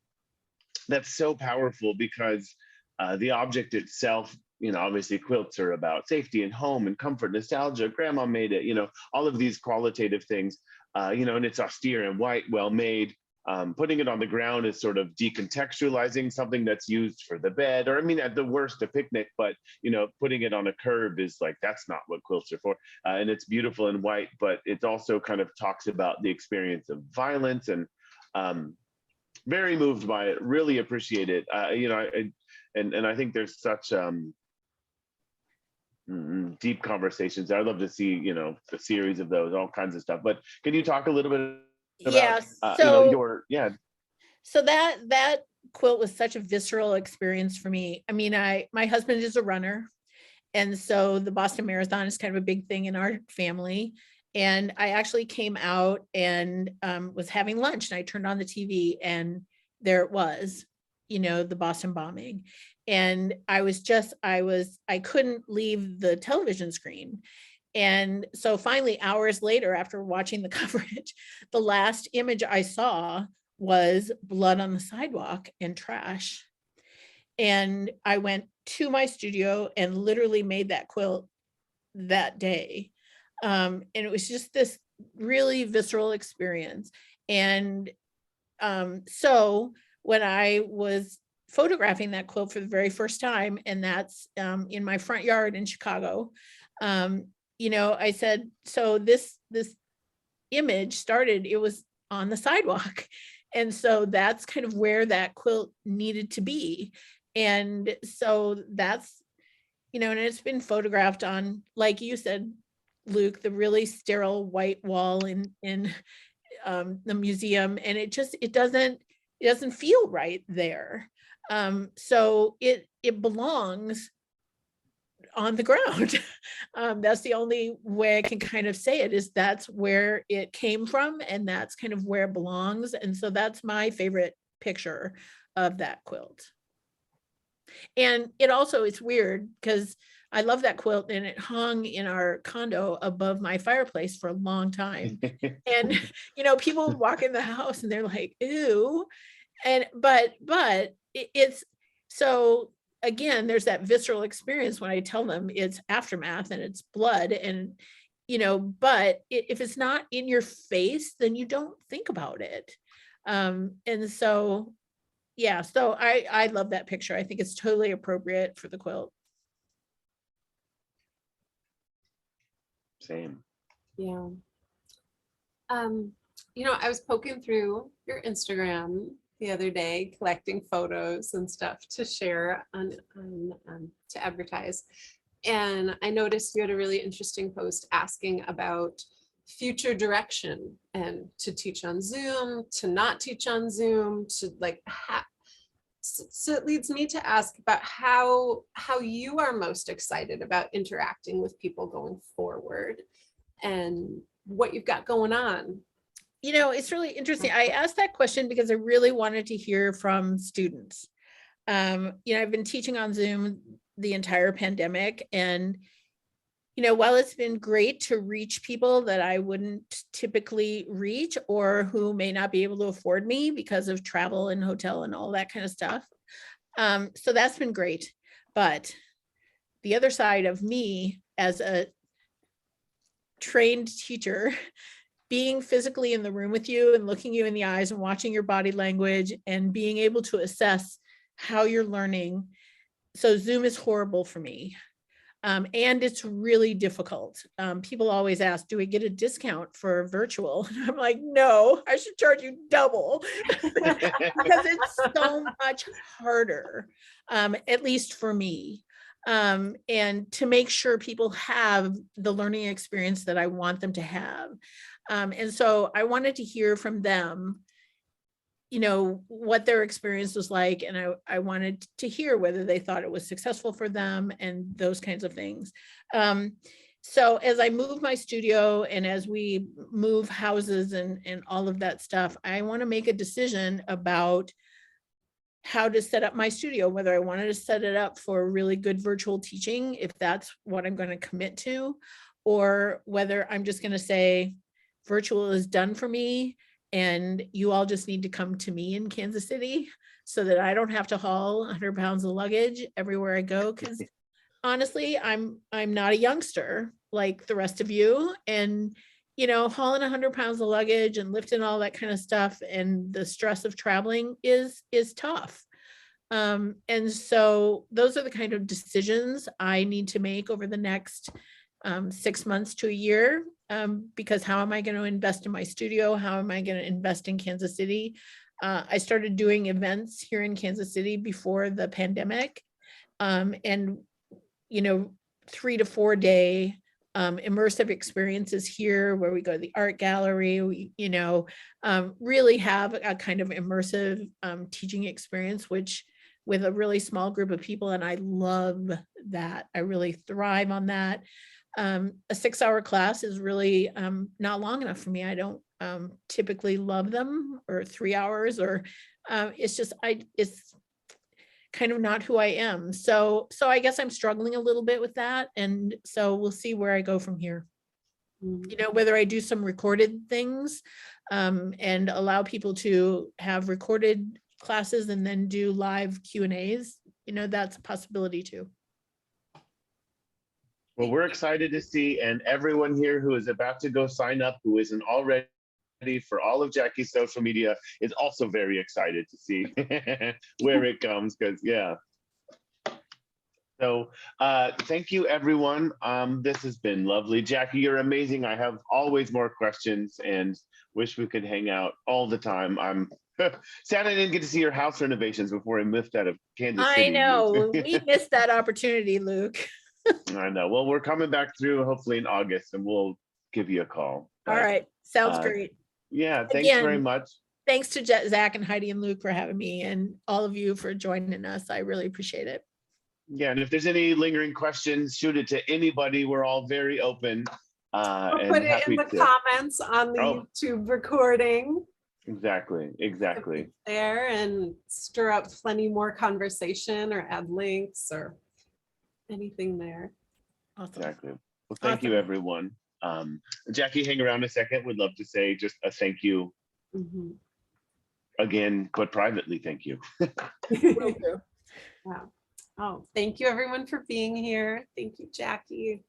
S3: that's so powerful because the object itself, obviously quilts are about safety and home and comfort, nostalgia, grandma made it, all of these qualitative things, and it's austere and white, well made. Putting it on the ground is sort of decontextualizing something that's used for the bed, or at the worst, a picnic, but putting it on a curb is like, that's not what quilts are for. And it's beautiful and white, but it also kind of talks about the experience of violence, and very moved by it, really appreciate it. And I think there's such deep conversations. I'd love to see, the series of those, all kinds of stuff. But can you talk a little bit about,
S4: So that quilt was such a visceral experience for me. My husband is a runner, and so the Boston Marathon is kind of a big thing in our family. And I actually came out and was having lunch, and I turned on the TV, and there it was, the Boston bombing. And I couldn't leave the television screen. And so finally, hours later, after watching the coverage, the last image I saw was blood on the sidewalk and trash. And I went to my studio and literally made that quilt that day. And it was just this really visceral experience. And so when I was photographing that quilt for the very first time, and that's in my front yard in Chicago, I said, so this image started, it was on the sidewalk. And so that's kind of where that quilt needed to be. And so that's, and it's been photographed on, like you said, Luke, the really sterile white wall in the museum. And it doesn't feel right there. So it belongs on the ground. That's the only way I can kind of say it, is that's where it came from, and that's kind of where it belongs. And so that's my favorite picture of that quilt. And it's weird because I love that quilt, and it hung in our condo above my fireplace for a long time. And people would walk in the house and they're like, ew. And but it's so, again, there's that visceral experience when I tell them it's aftermath and it's blood, and but if it's not in your face, then you don't think about it. And so so I love that picture. I think it's totally appropriate for the quilt.
S3: Same.
S2: Yeah. I was poking through your Instagram the other day, collecting photos and stuff to share on to advertise. And I noticed you had a really interesting post asking about future direction, and to teach on Zoom, to not teach on Zoom, to so it leads me to ask about how you are most excited about interacting with people going forward, and what you've got going on.
S4: It's really interesting. I asked that question because I really wanted to hear from students. I've been teaching on Zoom the entire pandemic, and while it's been great to reach people that I wouldn't typically reach, or who may not be able to afford me because of travel and hotel and all that kind of stuff. So that's been great. But the other side of me as a trained teacher being physically in the room with you and looking you in the eyes and watching your body language and being able to assess how you're learning. So Zoom is horrible for me. And it's really difficult. People always ask, do we get a discount for virtual? And I'm like, no, I should charge you double because it's so much harder, at least for me. And to make sure people have the learning experience that I want them to have. And so I wanted to hear from them, you know, what their experience was like. And I wanted to hear whether they thought it was successful for them and those kinds of things. So as I move my studio and as we move houses and all of that stuff, I want to make a decision about how to set up my studio, whether I wanted to set it up for really good virtual teaching, if that's what I'm going to commit to, or whether I'm just going to say virtual is done for me. And you all just need to come to me in Kansas City so that I don't have to haul 100 pounds of luggage everywhere I go. Because honestly, I'm not a youngster like the rest of you. And, you know, hauling 100 pounds of luggage and lifting all that kind of stuff and the stress of traveling is tough. And so those are the kind of decisions I need to make over the next 6 months to a year. Because how am I going to invest in my studio? How am I going to invest in Kansas City? I started doing events here in Kansas City before the pandemic. And, you know, 3 to 4 day immersive experiences here where we go to the art gallery, we, you know, really have a kind of immersive teaching experience, which with a really small group of people. And I love that. I really thrive on that. A 6-hour class is really not long enough for me. I don't typically love them, or 3 hours, or it's just, it's kind of not who I am. So I guess I'm struggling a little bit with that. And so we'll see where I go from here. You know, whether I do some recorded things and allow people to have recorded classes and then do live Q&As, you know, that's a possibility too.
S3: Well, we're excited to see, and everyone here who is about to go sign up, who isn't already for all of Jackie's social media, is also very excited to see where it comes, because yeah. So thank you, everyone. This has been lovely. Jackie, you're amazing. I have always more questions and wish we could hang out all the time. I'm sad I didn't get to see your house renovations before I moved out of Kansas City.
S4: I know, we missed that opportunity, Luke.
S3: I know. Well, we're coming back through hopefully in August, and we'll give you a call.
S4: All right, sounds great.
S3: Yeah, thanks very much.
S4: Thanks to Zach and Heidi and Luke for having me, and all of you for joining us. I really appreciate it.
S3: Yeah, and if there's any lingering questions, shoot it to anybody. We're all very open.
S2: I'll
S3: And
S2: put it
S3: happy
S2: in the
S3: to.
S2: comments on the YouTube recording.
S3: Exactly.
S2: There, and stir up plenty more conversation or add links or anything there.
S4: Awesome.
S3: Exactly. Well, thank you, everyone. Jackie, hang around a second. Would love to say just a thank you. Again, but privately, thank you.
S2: Wow. Oh, thank you everyone for being here. Thank you, Jackie.